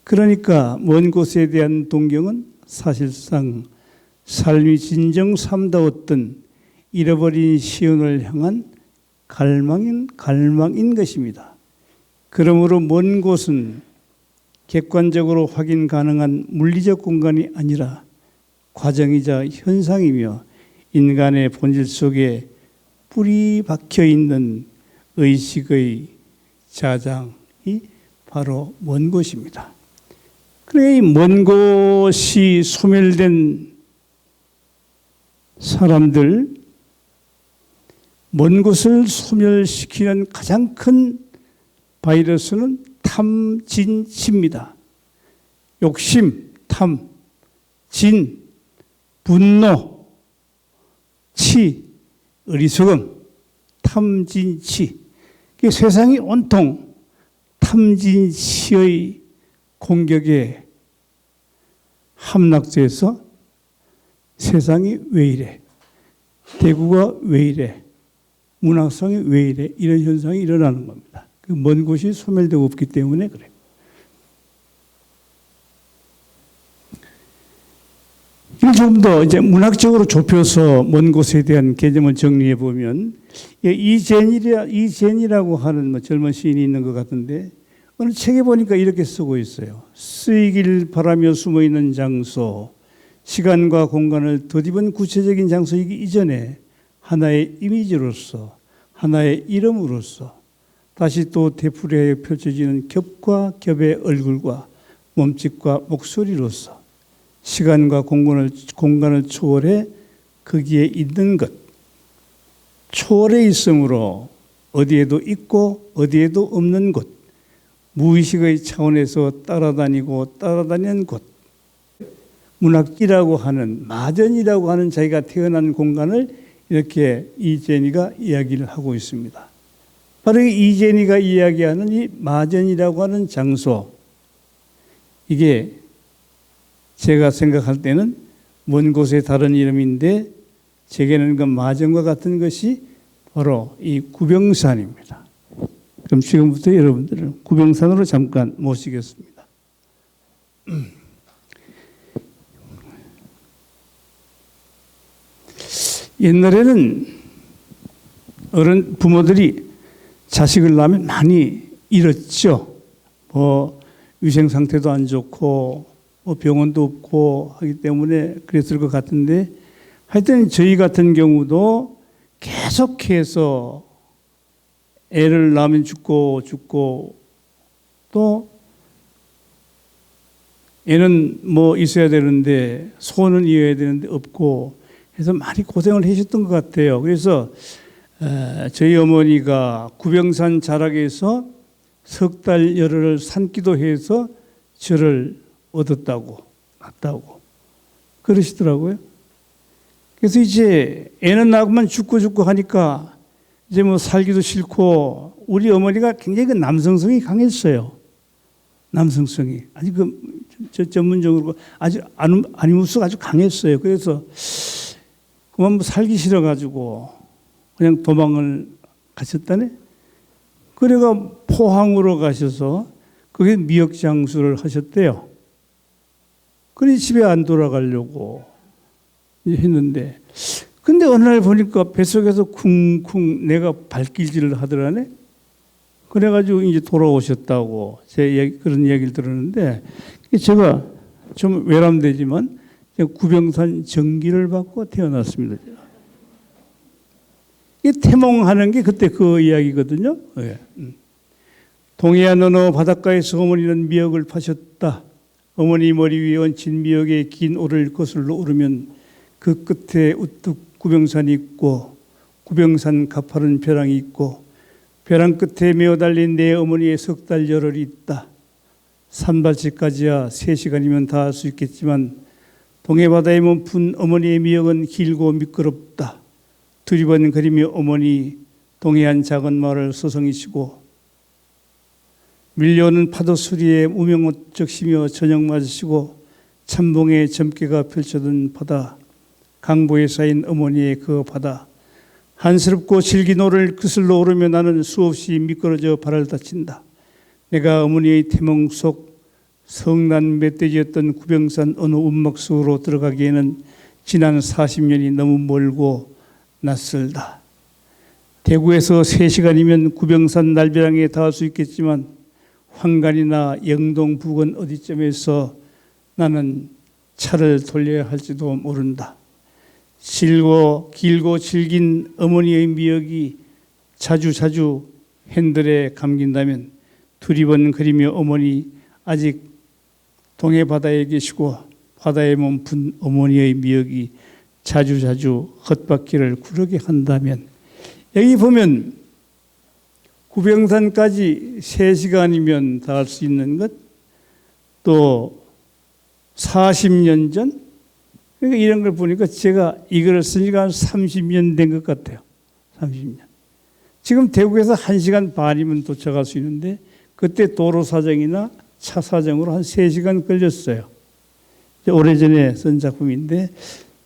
그러니까 먼 곳에 대한 동경은 사실상 삶이 진정 삶다웠던 잃어버린 시온을 향한 갈망인 것입니다. 그러므로 먼 곳은 객관적으로 확인 가능한 물리적 공간이 아니라 과정이자 현상이며 인간의 본질 속에 뿌리 박혀 있는 의식의 자장이 바로 먼 곳입니다. 그래, 이 먼 곳이 소멸된 사람들, 먼 곳을 소멸시키는 가장 큰 바이러스는 탐진치입니다. 욕심, 탐, 진, 분노, 치, 어리석음, 탐진치. 세상이 온통 탐진치의 공격에 함락돼서 세상이 왜 이래? 대구가 왜 이래? 문학성이 왜 이래? 이런 현상이 일어나는 겁니다. 그 먼 곳이 소멸되고 없기 때문에 그래요. 이걸 좀 더 이제 문학적으로 좁혀서 먼 곳에 대한 개념을 정리해 보면, 이젠이라고 하는 젊은 시인이 있는 것 같은데, 어느 책에 보니까 이렇게 쓰고 있어요. 쓰이길 바라며 숨어 있는 장소, 시간과 공간을 덧입은 구체적인 장소이기 이전에 하나의 이미지로서, 하나의 이름으로서 다시 또 되풀이하여 펼쳐지는 겹과 겹의 얼굴과 몸짓과 목소리로서 시간과 공간을 초월해 거기에 있는 것, 초월해 있으므로 어디에도 있고 어디에도 없는 곳, 무의식의 차원에서 따라다니는 곳, 문학이라고 하는, 마전이라고 하는 자기가 태어난 공간을 이렇게 이재니가 이야기를 하고 있습니다. 바로 이재니가 이야기하는 이 마전이라고 하는 장소, 이게 제가 생각할 때는 먼 곳의 다른 이름인데, 제게는 그 마전과 같은 것이 바로 이 구병산입니다. 그럼 지금부터 여러분들을 구병산으로 잠깐 모시겠습니다. 옛날에는 부모들이 자식을 낳으면 많이 잃었죠. 위생 상태도 안 좋고 병원도 없고 하기 때문에 그랬을 것 같은데, 하여튼 저희 같은 경우도 계속해서 애를 낳으면 죽고 또 애는 있어야 되는데 소원은 이어야 되는데 없고 해서 많이 고생을 하셨던 것 같아요. 그래서 저희 어머니가 구병산 자락에서 석 달 열흘을 산기도 해서 저를 얻었다고, 낳았다고 그러시더라고요. 그래서 이제 애는 낳으면 죽고 하니까 이제 살기도 싫고, 우리 어머니가 굉장히 그 남성성이 강했어요. 남성성이 아주 전문적으로 아주 아니무스가 아주 강했어요. 그래서 그만 살기 싫어가지고 그냥 도망을 가셨다네. 그래가 포항으로 가셔서 거기 미역 장수를 하셨대요. 그래 집에 안 돌아가려고 했는데, 근데 어느 날 보니까 뱃속에서 쿵쿵 내가 발길질을 하더라네. 그래가지고 이제 돌아오셨다고 그런 얘기를 들었는데, 제가 좀 외람되지만 구병산 정기를 받고 태어났습니다. 이 태몽하는 게 그때 그 이야기거든요. 네. 동해안 어느 바닷가에서 어머니는 미역을 파셨다. 어머니 머리 위에 얹힌 미역의 긴 오를 거슬러 오르면 그 끝에 우뚝 구병산이 있고 구병산 가파른 벼랑이 있고 벼랑 끝에 메어 달린 내 어머니의 석 달 열흘이 있다. 산발치까지야 3시간이면 다 할 수 있겠지만 동해바다에 몸푼 어머니의 미역은 길고 미끄럽다. 두리번거리며 어머니 동해안 작은 마을을 서성이시고 밀려오는 파도 소리에 우명옷 적시며 저녁 맞으시고 참봉에 점괘가 펼쳐든 바다, 강보에 쌓인 어머니의 그 바다, 한스럽고 질기노를 그슬로 오르며 나는 수없이 미끄러져 발을 다친다. 내가 어머니의 태몽 속 성난 멧돼지였던 구병산 어느 운막 속으로 들어가기에는 지난 40년이 너무 멀고 낯설다. 대구에서 3시간이면 구병산 날벼랑에 닿을 수 있겠지만 황간이나 영동 부근 어디쯤에서 나는 차를 돌려야 할지도 모른다. 길고 질긴 어머니의 미역이 자주 핸들에 감긴다면 두리번거리며 어머니 아직 동해 바다에 계시고 바다에 몸푼 어머니의 미역이 자주 헛바퀴를 구르게 한다면 여기 보면 구병산까지 3시간이면 닿을 수 있는 것, 또 40년 전, 그러니까 이런 걸 보니까 제가 이걸 쓰니까 한 30년 된 것 같아요. 30년. 지금 대구에서 1시간 반이면 도착할 수 있는데 그때 도로 사정이나 차 사정으로 한 3시간 걸렸어요. 오래전에 쓴 작품인데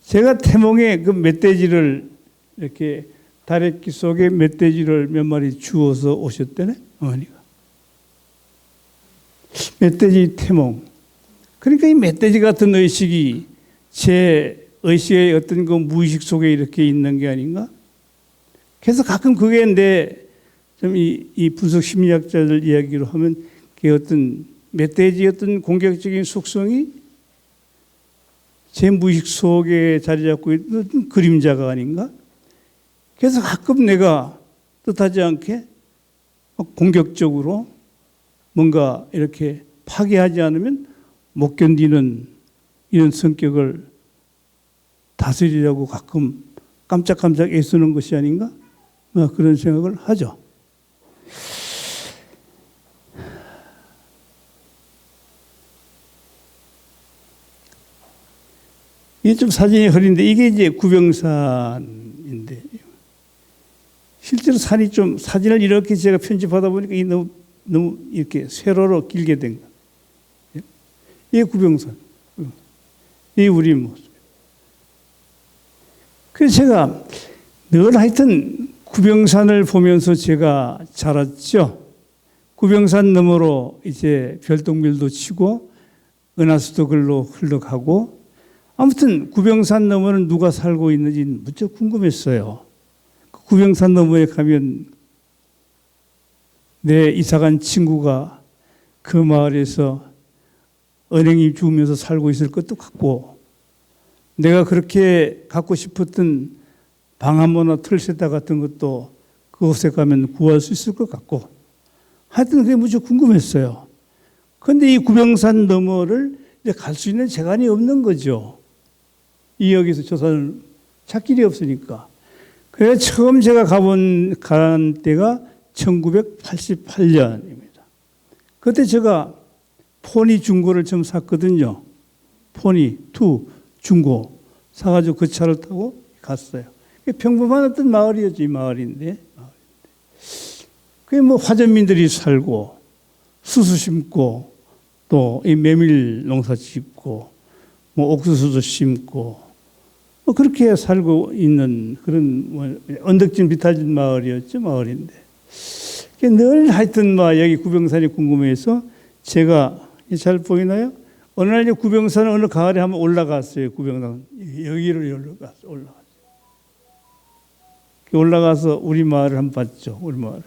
제가 태몽에 그 멧돼지를 이렇게 다래끼 속에 멧돼지를 몇 마리 주워서 오셨대네, 어머니가. 멧돼지 태몽. 그러니까 이 멧돼지 같은 의식이 제 의식의 어떤 그 무의식 속에 이렇게 있는 게 아닌가? 그래서 가끔 그게 이 분석 심리학자들 이야기로 하면 그 어떤 멧돼지의 어떤 공격적인 속성이 제 무의식 속에 자리 잡고 있는 그림자가 아닌가? 그래서 가끔 내가 뜻하지 않게 공격적으로 뭔가 이렇게 파괴하지 않으면 못 견디는 이런 성격을 다스리려고 가끔 깜짝깜짝 애쓰는 것이 아닌가? 그런 생각을 하죠. 이게 좀 사진이 흐린데 이게 이제 구병산인데 실제로 산이 좀 사진을 이렇게 제가 편집하다 보니까 이 너무 이렇게 세로로 길게 된 거. 이게 구병산. 이게 우리 모습. 그래서 제가 늘 하여튼 구병산을 보면서 제가 자랐죠. 구병산 너머로 이제 별똥별도 치고 은하수도 글로 흘러가고 아무튼 구병산 너머는 누가 살고 있는지 무척 궁금했어요. 구병산 너머에 가면 내 이사간 친구가 그 마을에서 은행이 주우면서 살고 있을 것도 같고 내가 그렇게 갖고 싶었던 방화모나 틀세다 같은 것도 그곳에 가면 구할 수 있을 것 같고 하여튼 그게 무척 궁금했어요. 그런데 이 구병산 너머를 갈 수 있는 재간이 없는 거죠. 이 여기서 저 산을 찾길이 없으니까. 그래서 처음 제가 간 때가 1988년입니다. 그때 제가 포니 중고를 처음 샀거든요. 포니 2 중고 사가지고 그 차를 타고 갔어요. 평범한 어떤 마을이었죠. 이 마을인데. 그게 뭐 화전민들이 살고 수수 심고 또 이 메밀 농사 짓고 뭐 옥수수도 심고 뭐 그렇게 살고 있는 그런 뭐 언덕진 비탈진 마을이었죠. 마을인데. 늘 하여튼 막 여기 구병산이 궁금해서 제가 잘 보이나요? 어느 날 이제 구병산 어느 가을에 한번 올라갔어요. 구병산 여기로 올라가서 우리 마을을 한번 봤죠. 우리 마을.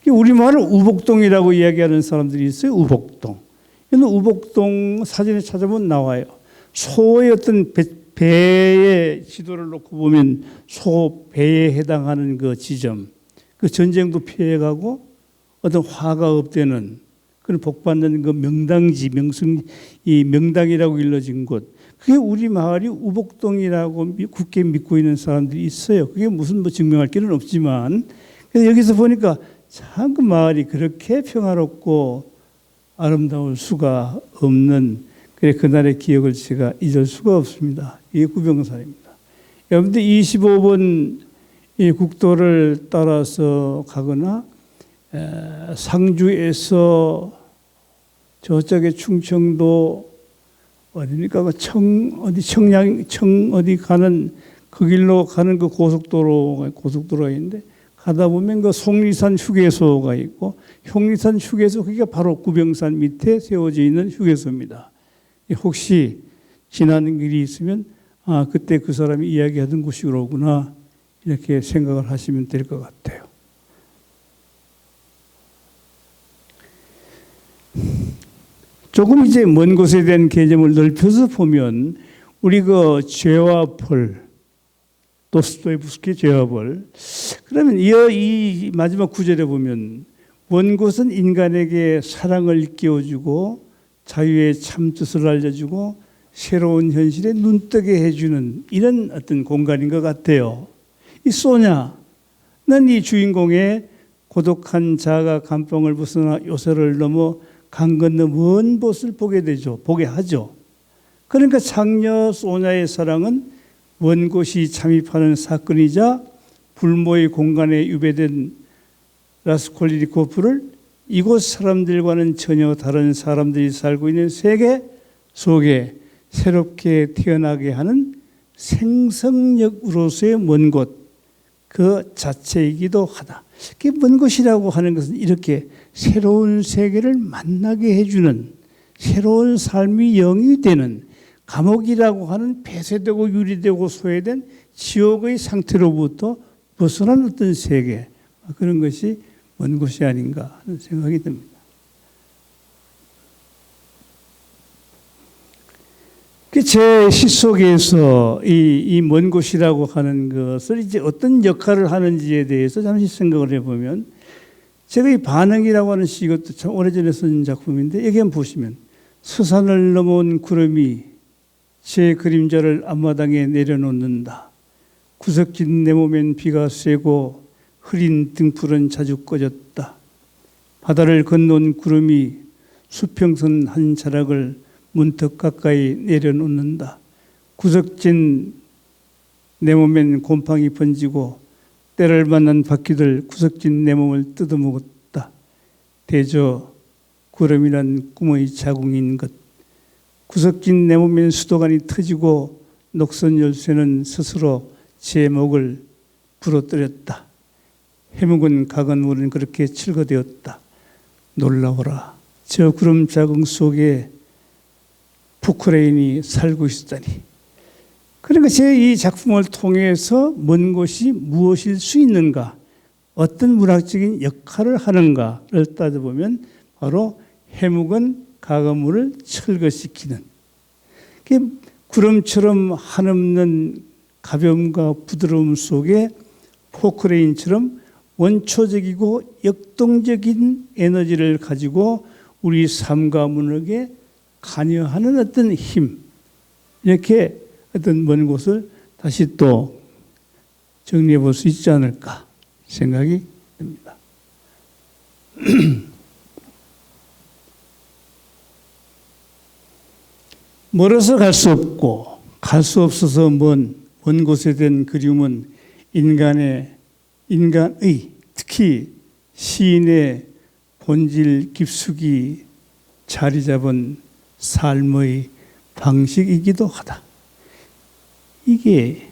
우리 마을을 우복동이라고 이야기하는 사람들이 있어요. 우복동. 우복동 사진에 찾아보면 나와요. 소의 어떤 배의 지도를 놓고 보면 소 배에 해당하는 그 지점, 그 전쟁도 피해가고 어떤 화가 없대는 그런 복받는 그 명당지, 이 명당이라고 일러진 곳, 그게 우리 마을이 우복동이라고 굳게 믿고 있는 사람들이 있어요. 그게 무슨 뭐 증명할 길은 없지만, 그래서 여기서 보니까 참 그 마을이 그렇게 평화롭고 아름다울 수가 없는, 그래 그날의 기억을 제가 잊을 수가 없습니다. 이게 구병산입니다. 여러분들 25번 이 국도를 따라서 가거나 상주에서 저쪽에 충청도 어디니까 그 청량 어디 가는 그 길로 가는 그 고속도로가 있는데, 가다 보면 그 속리산 휴게소가 있고, 속리산 휴게소 그게 바로 구병산 밑에 세워져 있는 휴게소입니다. 혹시 지나는 길이 있으면 아 그때 그 사람이 이야기하던 곳이로구나 이렇게 생각을 하시면 될 것 같아요. 조금 이제 먼 곳에 대한 개념을 넓혀서 보면 우리 그 죄와 벌, 도스토옙스키 죄와 벌, 그러면 이 마지막 구절에 보면 먼 곳은 인간에게 사랑을 끼워주고 자유의 참뜻을 알려주고 새로운 현실에 눈뜨게 해주는 이런 어떤 공간인 것 같아요. 이 소냐는 이 주인공의 고독한 자아가 감방을 벗어나 요새를 넘어 강 건너 먼 곳을 보게 하죠. 그러니까 장녀 소냐의 사랑은 먼 곳이 잠입하는 사건이자 불모의 공간에 유배된 라스콜리니코프를 이곳 사람들과는 전혀 다른 사람들이 살고 있는 세계 속에 새롭게 태어나게 하는 생성력으로서의 먼 곳, 그 자체이기도 하다. 먼 곳이라고 하는 것은 이렇게 새로운 세계를 만나게 해주는, 새로운 삶이 영위되는, 감옥이라고 하는 폐쇄되고 유리되고 소외된 지옥의 상태로부터 벗어난 어떤 세계, 그런 것이 먼 곳이 아닌가 하는 생각이 듭니다. 제 시 속에서 이 먼 곳이라고 하는 것을 이제 어떤 역할을 하는지에 대해서 잠시 생각을 해보면, 제가 이 반응이라고 하는 시, 이것도 참 오래전에 쓴 작품인데, 여기 한번 보시면 서산을 넘어온 구름이 제 그림자를 앞마당에 내려놓는다. 구석진 내 몸엔 비가 쐬고 흐린 등불은 자주 꺼졌다. 바다를 건너온 구름이 수평선 한 자락을 문턱 가까이 내려놓는다. 구석진 내 몸엔 곰팡이 번지고 때를 만난 바퀴들 구석진 내 몸을 뜯어먹었다. 대저 구름이란 꿈의 자궁인 것. 구석진 내 몸엔 수도관이 터지고 녹선 열쇠는 스스로 제 목을 부러뜨렸다. 해묵은 각은 물은 그렇게 칠거되었다. 놀라워라. 저 구름 자궁 속에 포크레인이 살고 있었다니. 그러니까 제 이 작품을 통해서 먼 곳이 무엇일 수 있는가, 어떤 문학적인 역할을 하는가를 따져보면 바로 해묵은 가거물을 철거시키는, 구름처럼 한없는 가벼움과 부드러움 속에 포크레인처럼 원초적이고 역동적인 에너지를 가지고 우리 삶과 문학에 관여하는 어떤 힘, 이렇게 어떤 먼 곳을 다시 또 정리해 볼 수 있지 않을까 생각이 듭니다. 멀어서 갈 수 없고 갈 수 없어서 먼 곳에 대한 그리움은 인간의 특히 시인의 본질 깊숙이 자리 잡은 삶의 방식이기도 하다. 이게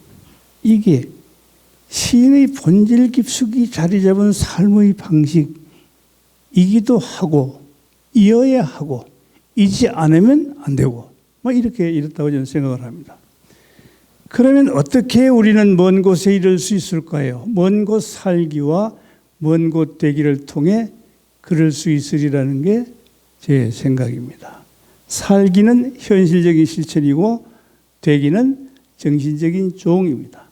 시인의 본질 깊숙이 자리 잡은 삶의 방식이기도 하고, 이어야 하고, 이지 않으면 안 되고, 이렇다고 저는 생각을 합니다. 그러면 어떻게 우리는 먼 곳에 이를 수 있을까요? 먼 곳 살기와 먼 곳 되기를 통해 그럴 수 있으리라는 게 제 생각입니다. 살기는 현실적인 실천이고 되기는 정신적인 조응입니다.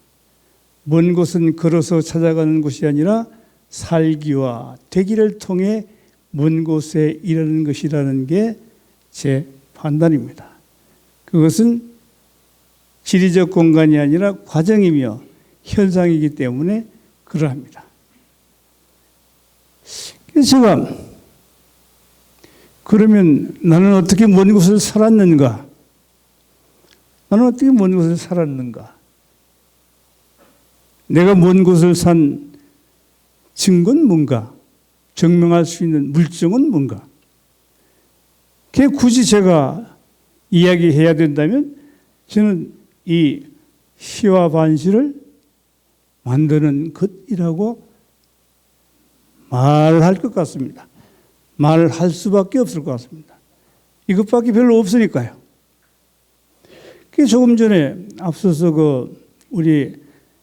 먼 곳은 걸어서 찾아가는 곳이 아니라 살기와 되기를 통해 먼 곳에 이르는 것이라는 게 제 판단입니다. 그것은 지리적 공간이 아니라 과정이며 현상이기 때문에 그러합니다. 그래서 제가 그러면 나는 어떻게 먼 곳을 살았는가? 나는 어떻게 먼 곳을 살았는가? 내가 먼 곳을 산 증거는 뭔가? 증명할 수 있는 물증은 뭔가? 그게 굳이 제가 이야기해야 된다면 저는 이 시와 반시를 만드는 것이라고 말할 것 같습니다. 말할 수밖에 없을 것 같습니다. 이것밖에 별로 없으니까요. 그 조금 전에 앞서서 우리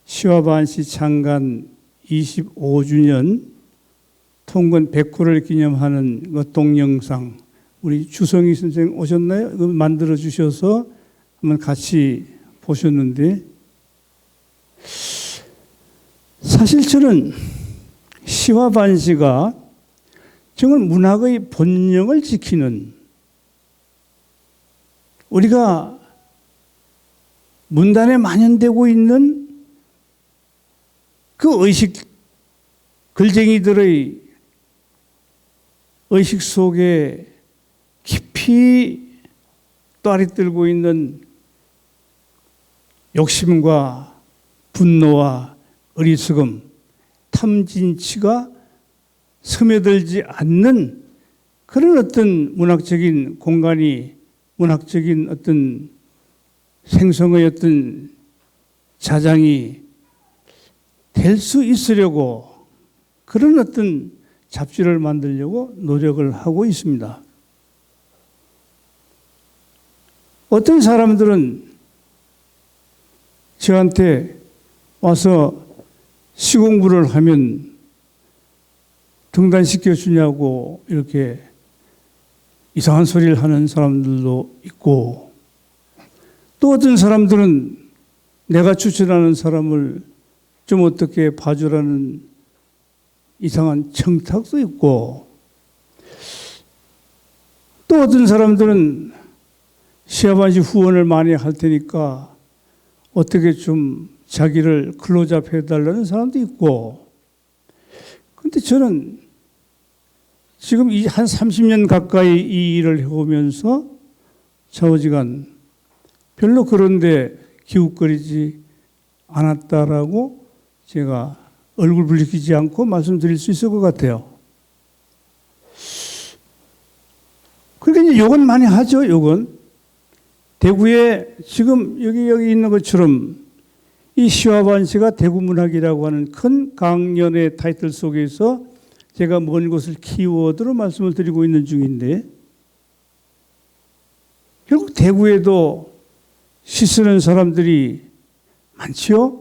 시와 반시 창간 25주년 통건 100호를 기념하는 그 동영상 우리 주성희 선생 오셨나요? 이거 만들어 주셔서 한번 같이 보셨는데 사실 저는 시와 반시가 정말 문학의 본령을 지키는 우리가 문단에 만연되고 있는 그 의식 글쟁이들의 의식 속에 깊이 또아리 들고 있는 욕심과 분노와 어리석음, 탐진치가 스며들지 않는 그런 어떤 문학적인 공간이 문학적인 어떤 생성의 어떤 자장이 될 수 있으려고 그런 어떤 잡지를 만들려고 노력을 하고 있습니다. 어떤 사람들은 저한테 와서 시공부를 하면 등단시켜 주냐고 이렇게 이상한 소리를 하는 사람들도 있고 또 어떤 사람들은 내가 추천하는 사람을 좀 어떻게 봐주라는 이상한 청탁도 있고 또 어떤 사람들은 시아반시 후원을 많이 할 테니까 어떻게 좀 자기를 클로즈업 해달라는 사람도 있고 그런데 저는 지금 한 30년 가까이 이 일을 해오면서 좌우지간 별로 그런데 기웃거리지 않았다라고 제가 얼굴 붉히지 않고 말씀드릴 수 있을 것 같아요. 그러니까 이제 욕은 많이 하죠, 욕은. 대구에 지금 여기 있는 것처럼 이 시와 반시가 대구 문학이라고 하는 큰 강연의 타이틀 속에서 제가 먼 곳을 키워드로 말씀을 드리고 있는 중인데 결국 대구에도 시 쓰는 사람들이 많지요?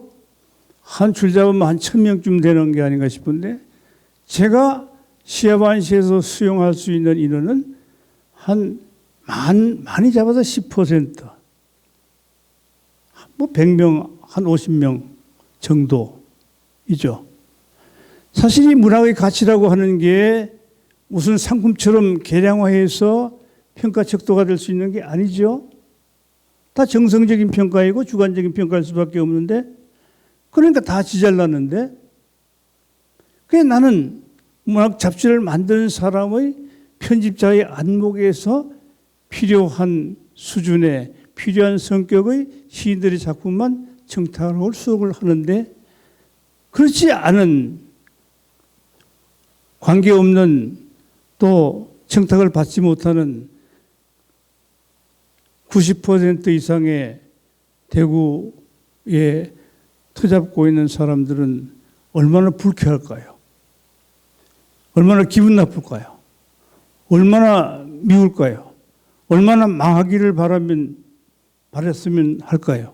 한 줄 잡으면 한 1000명쯤 되는 게 아닌가 싶은데 제가 시와 반시에서 수용할 수 있는 인원은 많이 잡아서 10%, 뭐 100명, 한 50명 정도이죠. 사실 이 문학의 가치라고 하는 게 무슨 상품처럼 계량화해서 평가 척도가 될 수 있는 게 아니죠. 다 정성적인 평가이고 주관적인 평가일 수밖에 없는데 그러니까 다 지잘났는데 그게 나는 문학 잡지를 만드는 사람의 편집자의 안목에서 필요한 수준의 필요한 성격의 시인들의 작품만 청탁하고 수록을 하는데 그렇지 않은 관계없는 또 청탁을 받지 못하는 90% 이상의 대구에 터잡고 있는 사람들은 얼마나 불쾌할까요? 얼마나 기분 나쁠까요? 얼마나 미울까요? 얼마나 망하기를 바랬으면 할까요?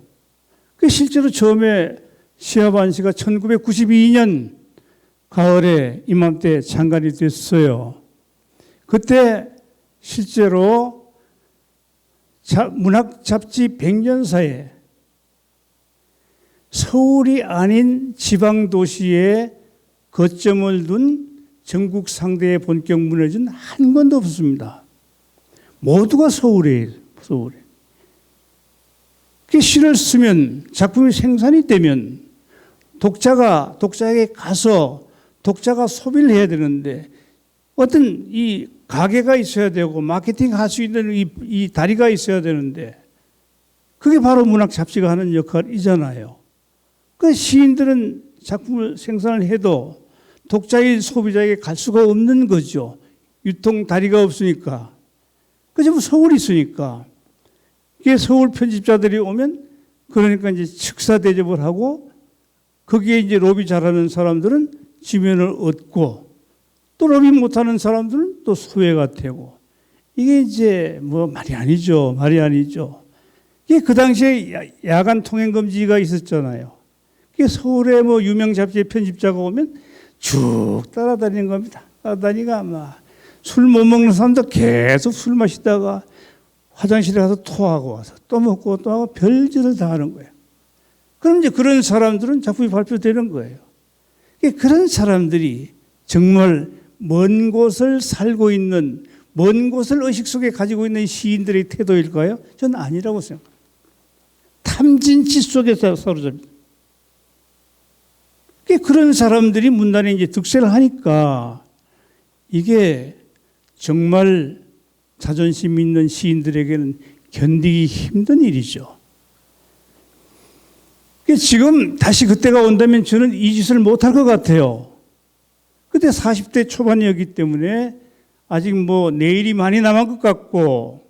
실제로 처음에 시와 반시가 1992년 가을에 이맘때 창간이 됐어요. 그때 실제로 문학 잡지 100년사에 서울이 아닌 지방 도시에 거점을 둔 전국 상대의 본격 문화는 한 건도 없습니다. 모두가 서울에. 그 시를 쓰면 작품이 생산이 되면 독자에게 가서 독자가 소비를 해야 되는데 어떤 이 가게가 있어야 되고 마케팅 할 수 있는 이 다리가 있어야 되는데 그게 바로 문학 잡지가 하는 역할이잖아요. 그 시인들은 작품을 생산을 해도 독자인 소비자에게 갈 수가 없는 거죠. 유통 다리가 없으니까. 그저 뭐 서울이 있으니까. 이게 서울 편집자들이 오면 그러니까 이제 식사 대접을 하고 거기에 이제 로비 잘하는 사람들은 지면을 얻고 또 로비 못하는 사람들은 또 소외가 되고 이게 이제 뭐 말이 아니죠. 말이 아니죠. 이게 그 당시에 야간 통행 금지가 있었잖아요. 그게 서울에 뭐 유명 잡지의 편집자가 오면 쭉 따라다니는 겁니다. 따라다니가 막 술 못 먹는 사람도 계속 술 마시다가 화장실에 가서 토하고 와서 또 먹고 또 하고 별짓을 다 하는 거예요. 그럼 이제 그런 사람들은 작품이 발표되는 거예요. 그런 사람들이 정말 먼 곳을 살고 있는, 먼 곳을 의식 속에 가지고 있는 시인들의 태도일까요? 저는 아니라고 생각합니다. 탐진치 속에서 사로잡힙니다. 그런 사람들이 문단에 이제 득세를 하니까 이게 정말 자존심 있는 시인들에게는 견디기 힘든 일이죠. 지금 다시 그때가 온다면 저는 이 짓을 못할 것 같아요. 그때 40대 초반이었기 때문에 아직 뭐 내일이 많이 남은 것 같고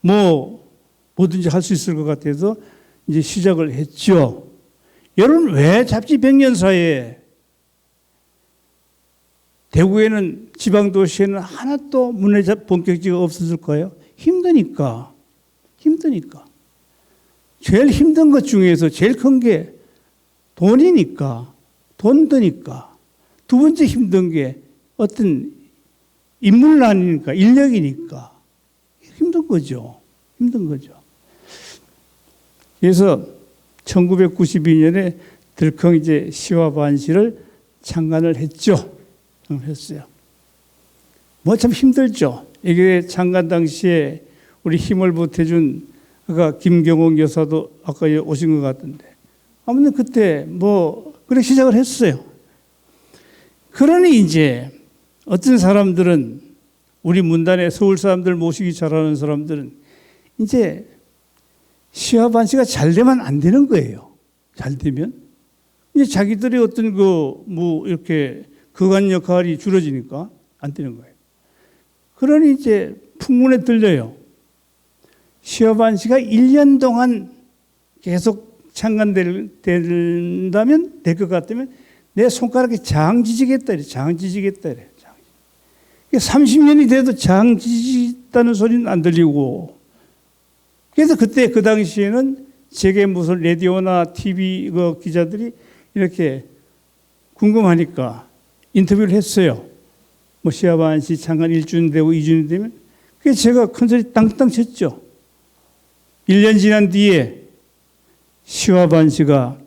뭐 뭐든지 할 수 있을 것 같아서 이제 시작을 했죠. 여러분 왜 잡지 100년사에 대구에는 지방도시에는 하나도 문예 본격지가 없었을까요? 힘드니까. 제일 힘든 것 중에서 제일 큰 게 돈이니까. 돈 드니까. 두 번째 힘든 게 어떤 인물난이니까, 인력이니까. 힘든 거죠. 그래서 1992년에 들컹 이제 시와 반시를 창간을 했죠. 뭐 참 힘들죠. 이게 창간 당시에 우리 힘을 보태준 아까 김경옥 여사도 아까 오신 것 같은데 아무튼 그때 뭐 그렇게 시작을 했어요. 그러니 이제 어떤 사람들은 우리 문단에 서울 사람들 모시기 잘하는 사람들은 이제 시와 반시가 잘 되면 안 되는 거예요. 잘 되면 이제 자기들의 어떤 뭐 이렇게 거간 역할이 줄어지니까 안 되는 거예요. 그러니 이제 풍문에 들려요. 시와 반시가 1년 동안 계속 창간된다면 될 것 같으면 내 손가락에 장지지겠다 이래. 장지지겠다 이래. 30년이 돼도 장지지다는 소리는 안 들리고 그래서 그때 그 당시에는 세계 무슨 라디오나 TV 기자들이 이렇게 궁금하니까 인터뷰를 했어요. 뭐 시와 반시 창간 1주년 되고 2주년 되면 그래서 제가 큰소리 땅땅 쳤죠. 1년 지난 뒤에 시와 반시가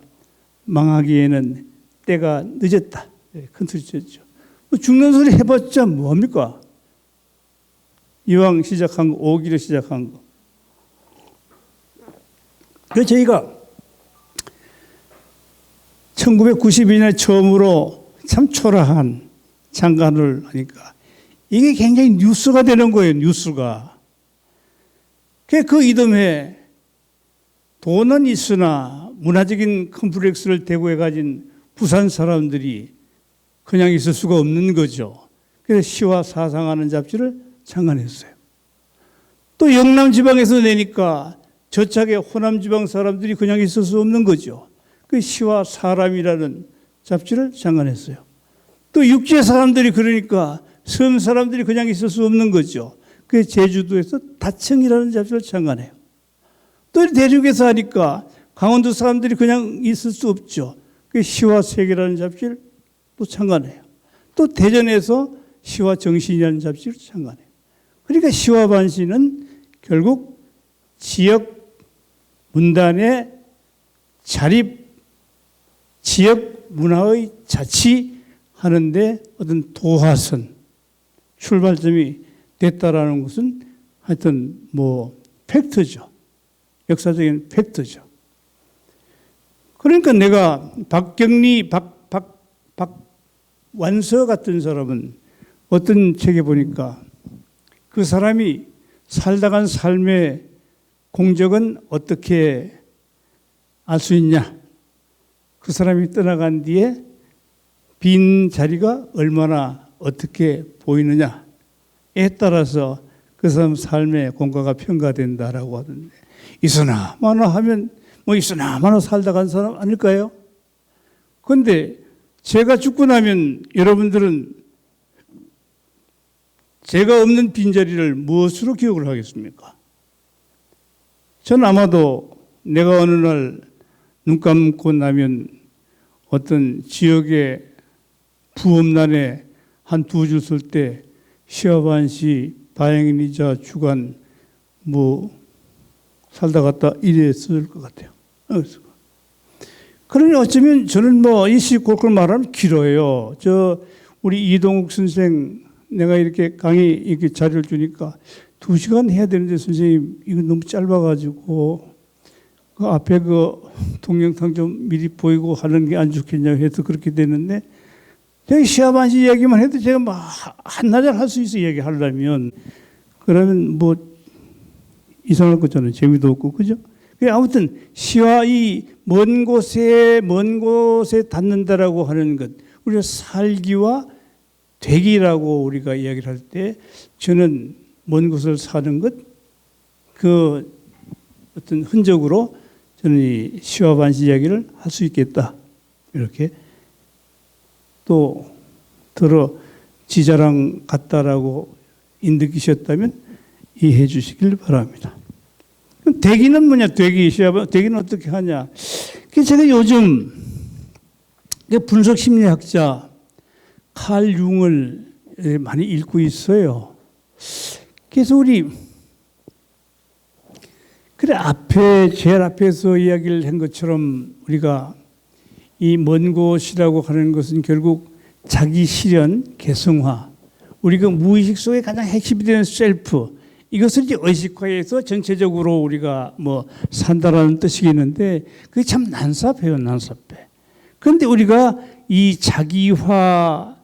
망하기에는 때가 늦었다. 큰소리 쳤죠. 뭐 죽는 소리 해봤자 뭐합니까? 이왕 시작한 거, 오기로 시작한 거. 그래서 저희가 1992년에 처음으로 참 초라한 창간을 하니까 이게 굉장히 뉴스가 되는 거예요. 뉴스가. 그 이듬해 돈은 있으나 문화적인 컴플렉스를 대구에 가진 부산 사람들이 그냥 있을 수가 없는 거죠. 그래서 시와 사상하는 잡지를 창간했어요. 또 영남 지방에서 내니까 저착의 호남 지방 사람들이 그냥 있을 수 없는 거죠. 그 시와 사람이라는 잡지를 창간했어요. 또 육지의 사람들이 그러니까 섬 사람들이 그냥 있을 수 없는 거죠. 그 제주도에서 다청이라는 잡지를 창간해요. 또 대륙에서 하니까 강원도 사람들이 그냥 있을 수 없죠. 그 시와 세계라는 잡지를 또 창간해요. 또 대전에서 시와 정신이라는 잡지를 창간해요. 그러니까 시와 반시는 결국 지역 문단의 자립, 지역 문화의 자치하는데 어떤 도화선, 출발점이 됐다라는 것은 하여튼 뭐 팩트죠. 역사적인 팩트죠. 그러니까 내가 박경리, 박완서 같은 사람은 어떤 책에 보니까 그 사람이 살다간 삶의 공적은 어떻게 알 수 있냐? 그 사람이 떠나간 뒤에 빈 자리가 얼마나 어떻게 보이느냐에 따라서 그 사람 삶의 공과가 평가된다라고 하던데, 있으나 마나 하면 뭐 있으나 마나 살다 간 사람 아닐까요? 그런데 제가 죽고 나면 여러분들은 제가 없는 빈자리를 무엇으로 기억을 하겠습니까? 저는 아마도 내가 어느 날 눈 감고 나면 어떤 지역의 부업란에 한 두 줄 쓸 때 시화반시 바행인이자 주간 뭐 살다 갔다 이랬을 것 같아요. 그러니 어쩌면 저는 뭐 이시 골골 말하면 길어요. 저 우리 이동욱 선생 내가 이렇게 강의 이렇게 자료를 주니까 2시간 해야 되는데 선생님 이거 너무 짧아가지고 그 앞에 그 동영상 좀 미리 보이고 하는 게 안 좋겠냐고 해서 그렇게 됐는데, 제가 시아반시 얘기만 해도 제가 막 한나절 할 수 있어 얘기하려면. 그러면 뭐 이상할 거잖아요. 재미도 없고, 그죠? 아무튼 시와 이 먼 곳에 닿는다라고 하는 것, 우리가 살기와 되기라고 우리가 이야기를 할 때, 저는 먼 곳을 사는 것, 그 어떤 흔적으로 저는 이 시와 반시 이야기를 할 수 있겠다. 이렇게 또 들어 지자랑 같다라고 인득이셨다면 이해해 주시길 바랍니다. 그럼 대기는 뭐냐? 대기는 어떻게 하냐? 제가 요즘 분석 심리학자 칼 융을 많이 읽고 있어요. 그래서 제일 앞에서 이야기를 한 것처럼 우리가 이 먼 곳이라고 하는 것은 결국 자기 실현, 개성화, 우리가 무의식 속에 가장 핵심이 되는 셀프, 이것을 이제 의식화해서 전체적으로 우리가 뭐 산다라는 뜻이겠는데, 그게 참 난삽해요, 난삽해. 그런데 우리가 이 자기화,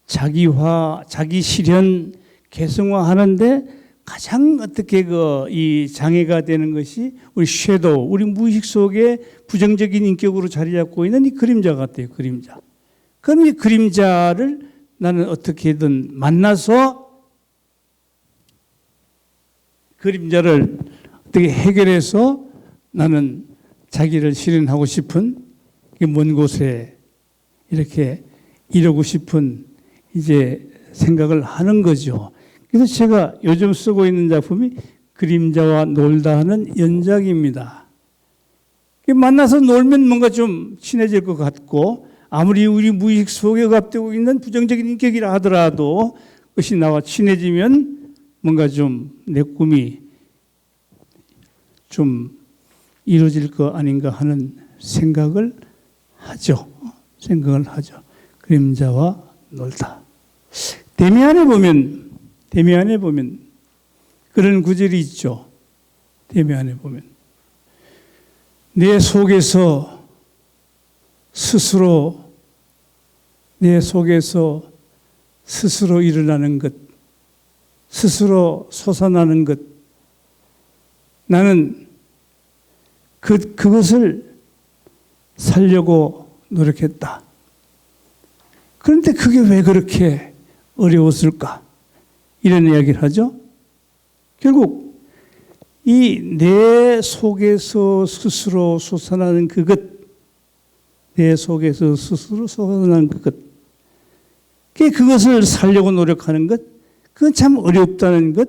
자기 실현, 개성화 하는데 가장 어떻게 이 장애가 되는 것이 우리 섀도우, 우리 무의식 속에 부정적인 인격으로 자리 잡고 있는 이 그림자 같아요, 그림자. 그럼 이 그림자를 나는 어떻게든 만나서 그림자를 어떻게 해결해서 나는 자기를 실현하고 싶은 먼 곳에 이렇게 이루고 싶은 이제 생각을 하는 거죠. 그래서 제가 요즘 쓰고 있는 작품이 그림자와 놀다 하는 연작입니다. 만나서 놀면 뭔가 좀 친해질 것 같고, 아무리 우리 무의식 속에 억압되고 있는 부정적인 인격이라 하더라도 그것이 나와 친해지면 뭔가 좀 내 꿈이 좀 이루어질 거 아닌가 하는 생각을 하죠. 그림자와 놀다. 데미안에 보면 그런 구절이 있죠. 데미안에 보면 내 속에서 스스로 일어나는 것, 스스로 솟아나는 것, 나는 그것을 살려고 노력했다. 그런데 그게 왜 그렇게 어려웠을까? 이런 이야기를 하죠. 결국 이 내 속에서 스스로 솟아나는 그것, 그것을 살려고 노력하는 것, 그건 참 어렵다는 것,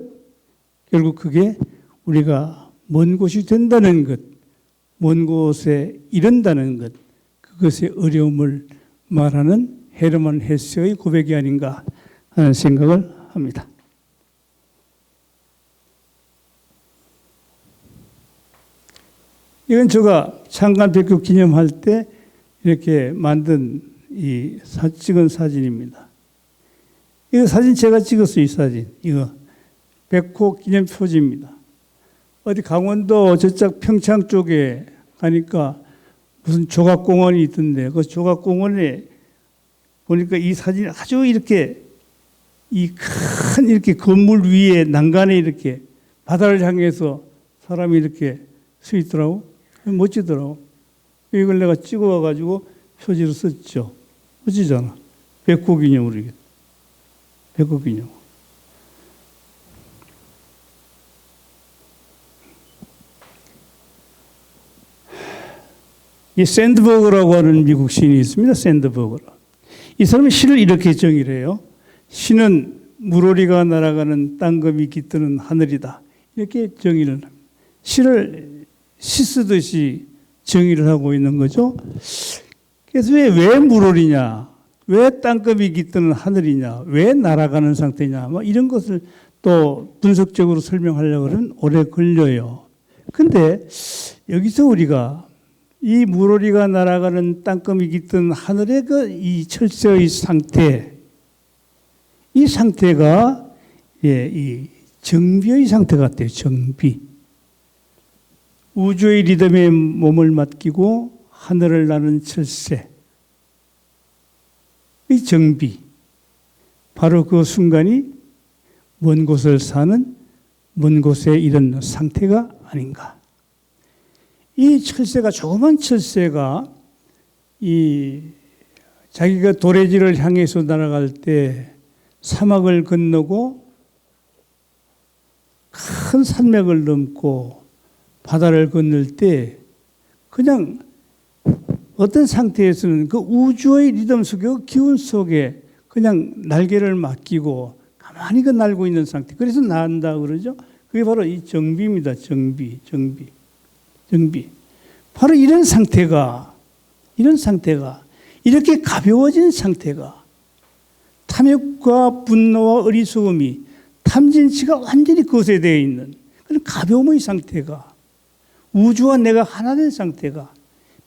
결국 그게 우리가 먼 곳이 된다는 것, 먼 곳에 이른다는 것, 그것의 어려움을 말하는 헤르만 헤세의 고백이 아닌가 하는 생각을 합니다. 이건 제가 창간 100급 기념할 때 이렇게 만든 찍은 사진입니다. 이거 사진 제가 찍었어요, 이 사진. 이거 100호 기념 표지입니다. 어디 강원도 저쪽 평창 쪽에 가니까 무슨 조각공원이 있던데 그 조각공원에 보니까 이 사진이 아주 이렇게 이 큰 이렇게 건물 위에 난간에 이렇게 바다를 향해서 사람이 이렇게 서 있더라고. 멋지더라고. 이걸 내가 찍어와가지고 표지로 썼죠. 멋지잖아. 백호기념으로. 백호기념. 이 샌드버그라고 하는 미국 시인이 있습니다. 샌드버그라. 이 사람이 시를 이렇게 정의를 해요. 시는 물오리가 날아가는 땅금이 깃드는 하늘이다. 이렇게 정의를 합니다. 시를 시 쓰듯이 정의를 하고 있는 거죠. 그래서 왜 물오리냐? 왜 땅금이 깃드는 하늘이냐? 왜 날아가는 상태냐? 뭐 이런 것을 또 분석적으로 설명하려고 하면 오래 걸려요. 근데 여기서 우리가 이 물오리가 날아가는 땅금이 깃든 하늘의 이 철새의 상태, 이 상태가 이 정비의 상태 같아요. 정비. 우주의 리듬에 몸을 맡기고 하늘을 나는 철새. 이 정비. 바로 그 순간이 먼 곳을 사는 먼 곳에 이른 상태가 아닌가. 이 철새가, 조그만 철새가 이 자기가 도래지를 향해서 날아갈 때 사막을 건너고 큰 산맥을 넘고 바다를 건널 때 그냥 어떤 상태에서는 그 우주의 리듬 속에, 그 기운 속에 그냥 날개를 맡기고 가만히 그 날고 있는 상태. 그래서 난다 그러죠. 그게 바로 이 정비입니다. 정비. 바로 이런 상태가 이렇게 가벼워진 상태가 탐욕과 분노와 어리석음이 탐진치가 완전히 거세되어 있는 그런 가벼움의 상태가 우주와 내가 하나 된 상태가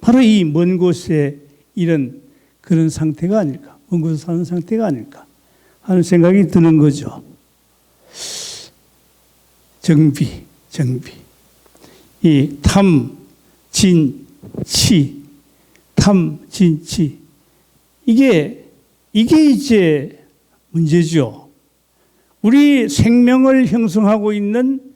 바로 이 먼 곳에 이런 그런 상태가 아닐까. 먼 곳에 사는 상태가 아닐까 하는 생각이 드는 거죠. 정비. 이 탐, 진, 치. 이게 이제 문제죠. 우리 생명을 형성하고 있는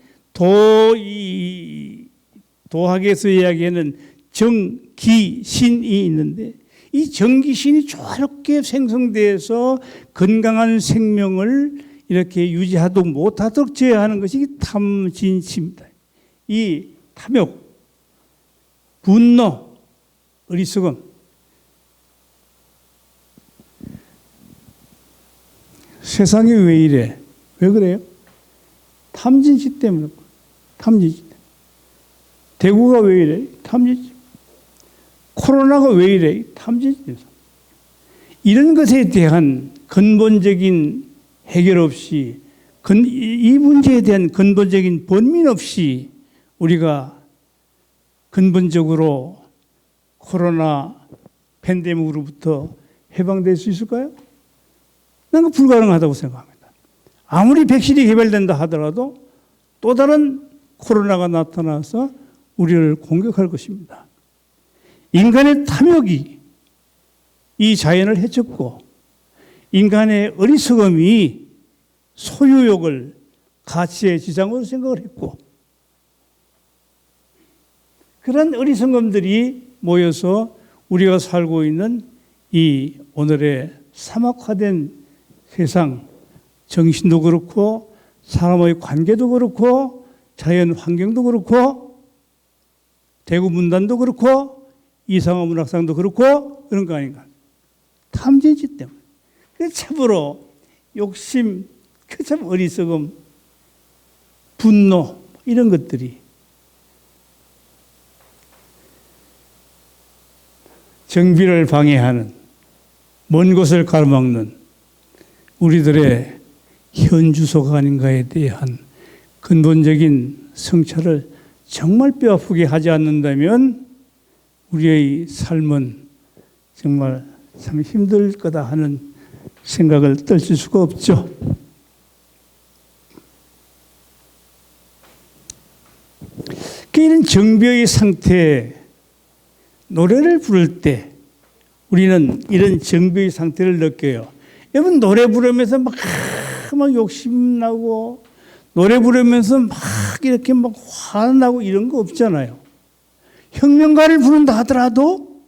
도학에서 이야기하는 정기신이 있는데 이 정기신이 조화롭게 생성돼서 건강한 생명을 이렇게 유지하도록 못하도록 제어하는 것이 탐진치입니다. 이 탐욕, 분노, 어리석음. 세상이 왜 이래? 왜 그래요? 탐진치 때문에. 대구가 왜 이래? 탐진치. 코로나가 왜 이래? 탐진치. 이런 것에 대한 근본적인 해결 없이, 이 문제에 대한 근본적인 번민 없이 우리가 근본적으로 코로나 팬데믹으로부터 해방될 수 있을까요? 난 불가능하다고 생각합니다. 아무리 백신이 개발된다 하더라도 또 다른 코로나가 나타나서 우리를 공격할 것입니다. 인간의 탐욕이 이 자연을 해쳤고 인간의 어리석음이 소유욕을 가치의 지장으로 생각을 했고 그런 어리석음들이 모여서 우리가 살고 있는 이 오늘의 사막화된 세상, 정신도 그렇고 사람의 관계도 그렇고 자연 환경도 그렇고 대구 문단도 그렇고 이상화 문학상도 그렇고 그런 거 아닌가. 탐진치 때문에. 그 참으로 욕심, 그 참 어리석음, 분노 이런 것들이 정비를 방해하는 먼 곳을 가로막는 우리들의 현주소가 아닌가에 대한 근본적인 성찰을 정말 뼈아프게 하지 않는다면 우리의 삶은 정말 참 힘들 거다 하는 생각을 떨칠 수가 없죠. 이런 정비의 상태에 노래를 부를 때 우리는 이런 정비의 상태를 느껴요. 여러분 노래 부르면서 막 욕심나고 노래 부르면서 막 이렇게 막 화나고 이런 거 없잖아요. 혁명가를 부른다 하더라도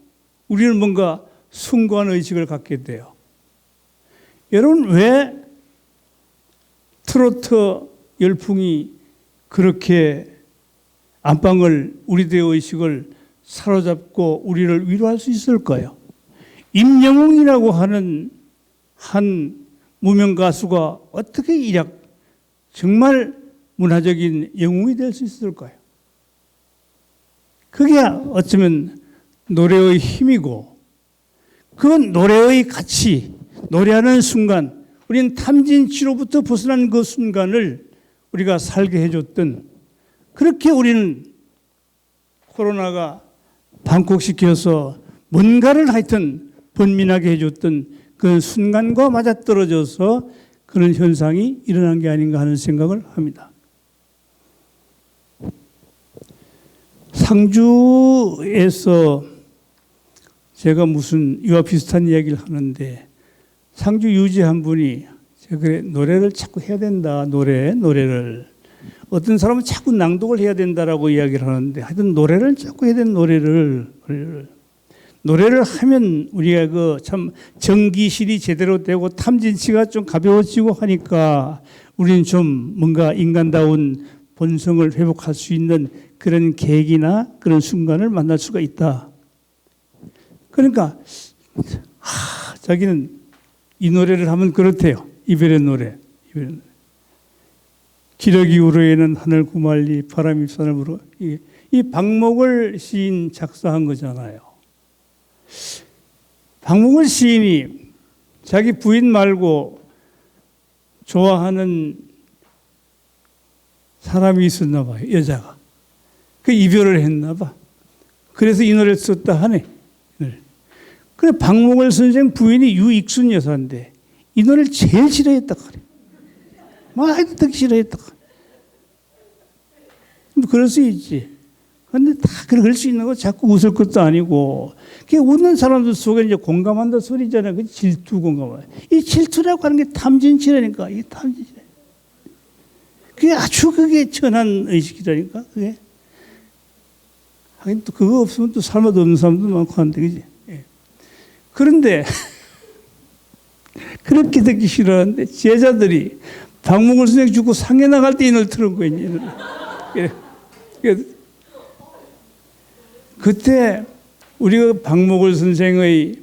우리는 뭔가 숭고한 의식을 갖게 돼요. 여러분 왜 트로트 열풍이 그렇게 안방을 우리들의 의식을 사로잡고 우리를 위로할 수 있을까요? 임영웅이라고 하는 한 무명 가수가 어떻게 이략 정말 문화적인 영웅이 될 수 있을까요? 그게 어쩌면 노래의 힘이고 그 노래의 가치, 노래하는 순간 우리는 탐진치로부터 벗어난 그 순간을 우리가 살게 해줬던 그렇게 우리는 코로나가 방콕시켜서 뭔가를 하여튼 번민하게 해줬던 그 순간과 맞아떨어져서 그런 현상이 일어난 게 아닌가 하는 생각을 합니다. 상주에서 제가 무슨 이와 비슷한 이야기를 하는데 상주 유지 한 분이 제가 그래 노래를 자꾸 해야 된다. 노래를 어떤 사람은 자꾸 낭독을 해야 된다라고 이야기를 하는데 하여튼 노래를 자꾸 해야 되는 노래를 하면 우리가 그 참 정기실이 제대로 되고 탐진치가 좀 가벼워지고 하니까 우리는 좀 뭔가 인간다운 본성을 회복할 수 있는 그런 계기나 그런 순간을 만날 수가 있다. 그러니까 자기는 이 노래를 하면 그렇대요. 이별의 노래. 기러기 우러에는 하늘 구말리 바람이 산을 불어. 이 박목월 시인 작사한 거잖아요. 박목월 시인이 자기 부인 말고 좋아하는 사람이 있었나 봐요. 여자가. 그 이별을 했나 봐. 그래서 이 노래를 썼다 하네. 그래 박목월 선생 부인이 유익순 여사인데 이 노래를 제일 싫어했다 그래. 막 듣기 싫어했다. 그럴 수 있지. 근데 다 그럴 수 있는 거 자꾸 웃을 것도 아니고. 그 웃는 사람들 속에 이제 공감한다 소리잖아요. 그 질투 공감해. 이 질투라고 하는 게 탐진치라니까. 이게 탐진치라. 그게 아주 그게 천한 의식이라니까. 그게. 하긴 또 그거 없으면 또 삶아도 없는 사람도 많고 한데, 그지? 예. 그런데 그렇게 듣기 싫어하는데 제자들이 박목월 선생 죽고 상해 나갈 때 이 노래 틀은 거예요. 그때 우리가 박목월 선생의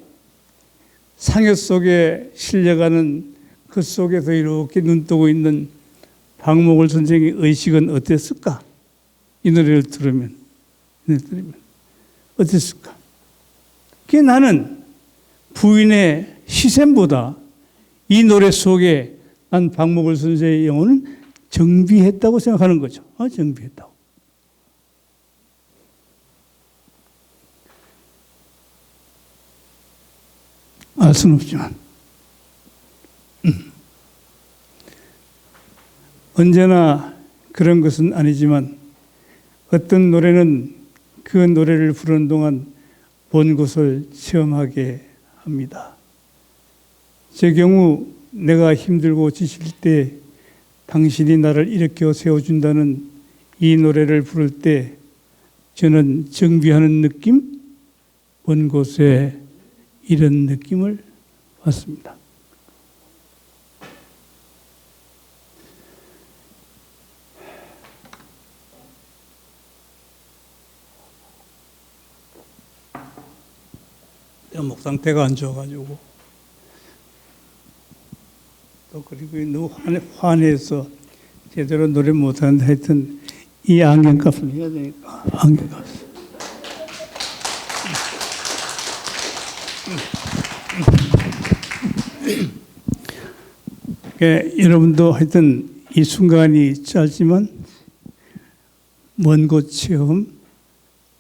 상해 속에 실려가는 그 속에서 이렇게 눈뜨고 있는 박목월 선생의 의식은 어땠을까? 이 노래를 들으면 어땠을까? 그게 나는 부인의 희생보다 이 노래 속에 난 박목월 선생의 영혼은 정비했다고 생각하는 거죠. 정비했다고. 알 수는 없지만 언제나 그런 것은 아니지만 어떤 노래는 그 노래를 부르는 동안 본 곳을 체험하게 합니다. 제 경우 내가 힘들고 지칠 때 당신이 나를 일으켜 세워준다는 이 노래를 부를 때 저는 정비하는 느낌, 본 곳에 이런 느낌을 받습니다. 목 상태가 안 좋아가지고 또 그리고 너무 화내서 제대로 노래 못하는데 하여튼 이 안경값을 해야 되니까 안경값. 여러분도 하여튼 이 순간이 짧지만 먼 곳 체험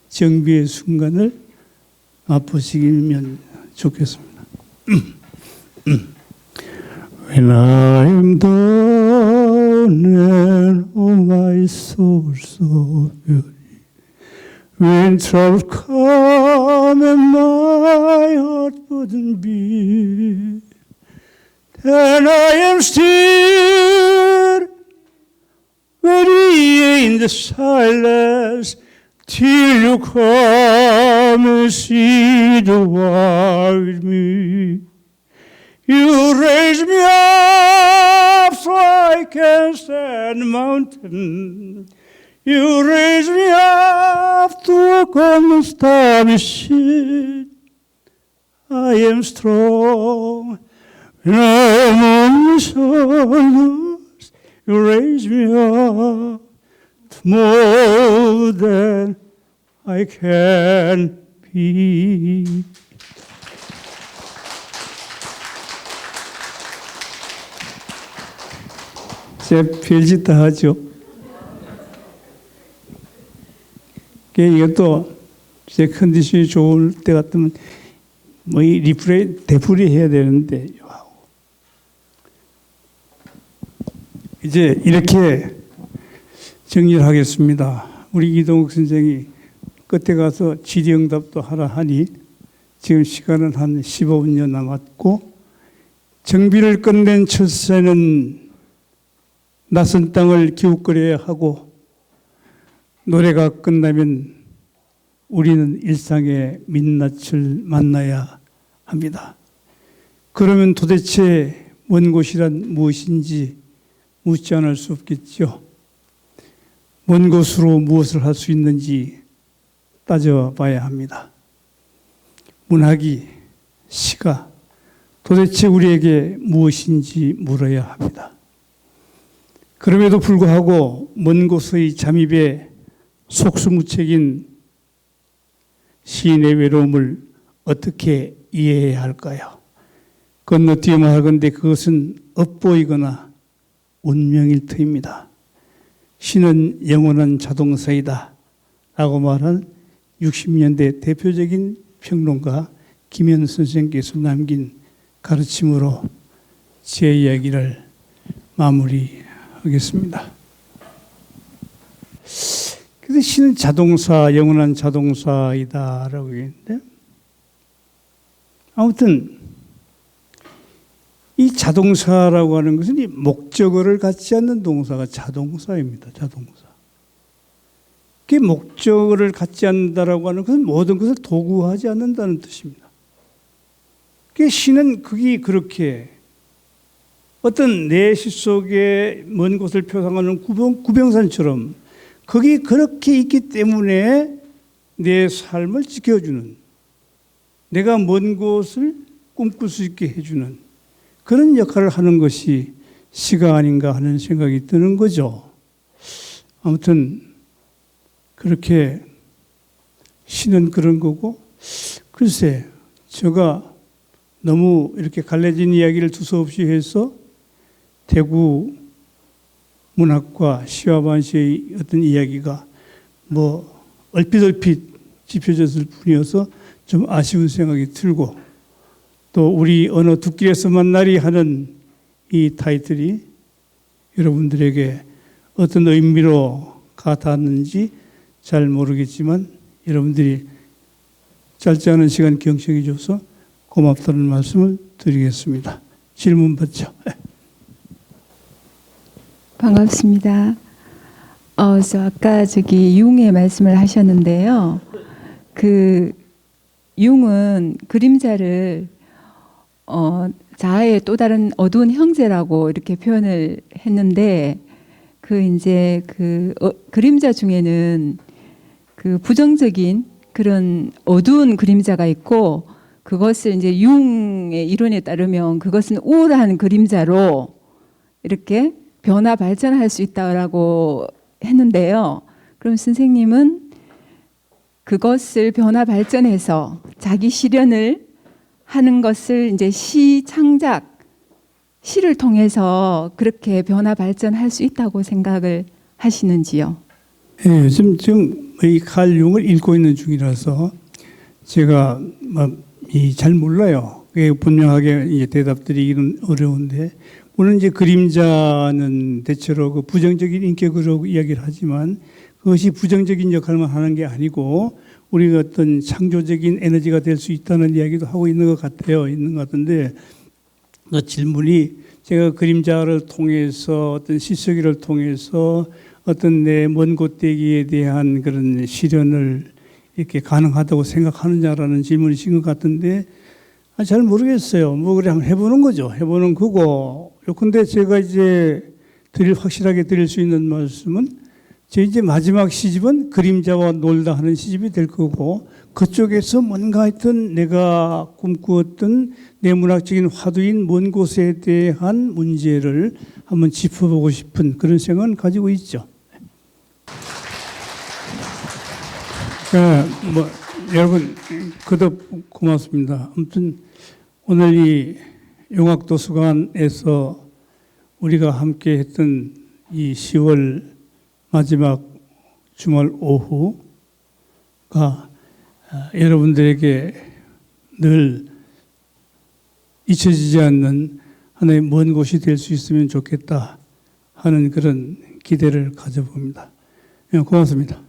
정비의 순간을 맛보시면 좋겠습니다. When I'm down and oh my soul so weary, When trouble come and my heart wouldn't beat, then I am still ready in the silence till you come and see the war with me. You raise me up so I can stand the mountain. You raise me up to walk on the stormy sea. I am strong when I'm on the shoulders. You raise me up to more than I can be. 제 별짓 다 하죠. 이것도 제 컨디션이 좋을 때 같으면 뭐 이 리플레이 되풀이 해야 되는데 이제 이렇게 정리를 하겠습니다. 우리 이동욱 선생이 끝에 가서 질의응답도 하라 하니 지금 시간은 한 15분 남았고 정비를 끝낸 철새는 낯선 땅을 기웃거려야 하고 노래가 끝나면 우리는 일상의 민낯을 만나야 합니다. 그러면 도대체 먼 곳이란 무엇인지 묻지 않을 수 없겠죠. 먼 곳으로 무엇을 할 수 있는지 따져봐야 합니다. 문학이, 시가 도대체 우리에게 무엇인지 물어야 합니다. 그럼에도 불구하고 먼 곳의 잠입에 속수무책인 시인의 외로움을 어떻게 이해해야 할까요? 건너뛰어만 하건대 그것은 엇보이거나 운명일 터입니다. 시는 영원한 자동사이다 라고 말한 60년대 대표적인 평론가 김현 선생께서 남긴 가르침으로 제 이야기를 마무리하겠습니다. 그래서 시는 자동사, 영원한 자동사이다라고 했는데 아무튼 이 자동사라고 하는 것은 이 목적어를 갖지 않는 동사가 자동사입니다. 자동사. 그 목적어를 갖지 않는다라고 하는 것은 모든 것을 도구하지 않는다는 뜻입니다. 그 시는 그게 그렇게 어떤 내시 속에 먼 곳을 표상하는 구병산처럼 거기 그렇게 있기 때문에 내 삶을 지켜주는, 내가 먼 곳을 꿈꿀 수 있게 해주는 그런 역할을 하는 것이 시가 아닌가 하는 생각이 드는 거죠. 아무튼 그렇게 시는 그런 거고, 글쎄 제가 너무 이렇게 갈라진 이야기를 두서없이 해서 대구 문학과 시와 반시의 어떤 이야기가 뭐 얼핏 짚혀졌을 뿐이어서 좀 아쉬운 생각이 들고, 또 우리 어느 둑길에서 만나리 하는 이 타이틀이 여러분들에게 어떤 의미로 가닿았는지 잘 모르겠지만 여러분들이 짧지 않은 시간 경청해 줘서 고맙다는 말씀을 드리겠습니다. 질문 받죠. 반갑습니다. 저 아까 융의 말씀을 하셨는데요. 그 융은 그림자를 자아의 또 다른 어두운 형제라고 이렇게 표현을 했는데, 그림자 중에는 그 부정적인 그런 어두운 그림자가 있고, 그것을 이제 융의 이론에 따르면 그것은 우월한 그림자로 이렇게 변화 발전할 수 있다라고 했는데요. 그럼 선생님은 그것을 변화 발전해서 자기 실현을 하는 것을 이제 시 창작, 시를 통해서 그렇게 변화 발전할 수 있다고 생각을 하시는지요? 네, 지금 이 칼 융을 읽고 있는 중이라서 제가 잘 몰라요. 분명하게 이제 대답드리기는 어려운데, 물론 이제 그림자는 대체로 그 부정적인 인격으로 이야기를 하지만 그것이 부정적인 역할만 하는 게 아니고 우리가 어떤 창조적인 에너지가 될 수 있다는 이야기도 하고 있는 것 같아요. 있는 것 같은데 그 질문이 제가 그림자를 통해서 어떤 시쓰기를 통해서 어떤 내 먼 곳되기에 대한 그런 실현을 이렇게 가능하다고 생각하느냐라는 질문이신 것 같은데 잘 모르겠어요. 뭐 그래 한번 해보는 거죠. 해보는 거고. 요컨대 제가 이제 확실하게 드릴 수 있는 말씀은 제 이제 마지막 시집은 그림자와 놀다 하는 시집이 될 거고 그쪽에서 뭔가 하여튼 내가 꿈꾸었던 내 문학적인 화두인 먼 곳에 대한 문제를 한번 짚어보고 싶은 그런 생각은 가지고 있죠. 뭐 여러분 그덕 고맙습니다. 아무튼 오늘 이 용학도서관에서 우리가 함께 했던 이 10월 마지막 주말 오후가 여러분들에게 늘 잊혀지지 않는 하나의 먼 곳이 될 수 있으면 좋겠다 하는 그런 기대를 가져봅니다. 고맙습니다.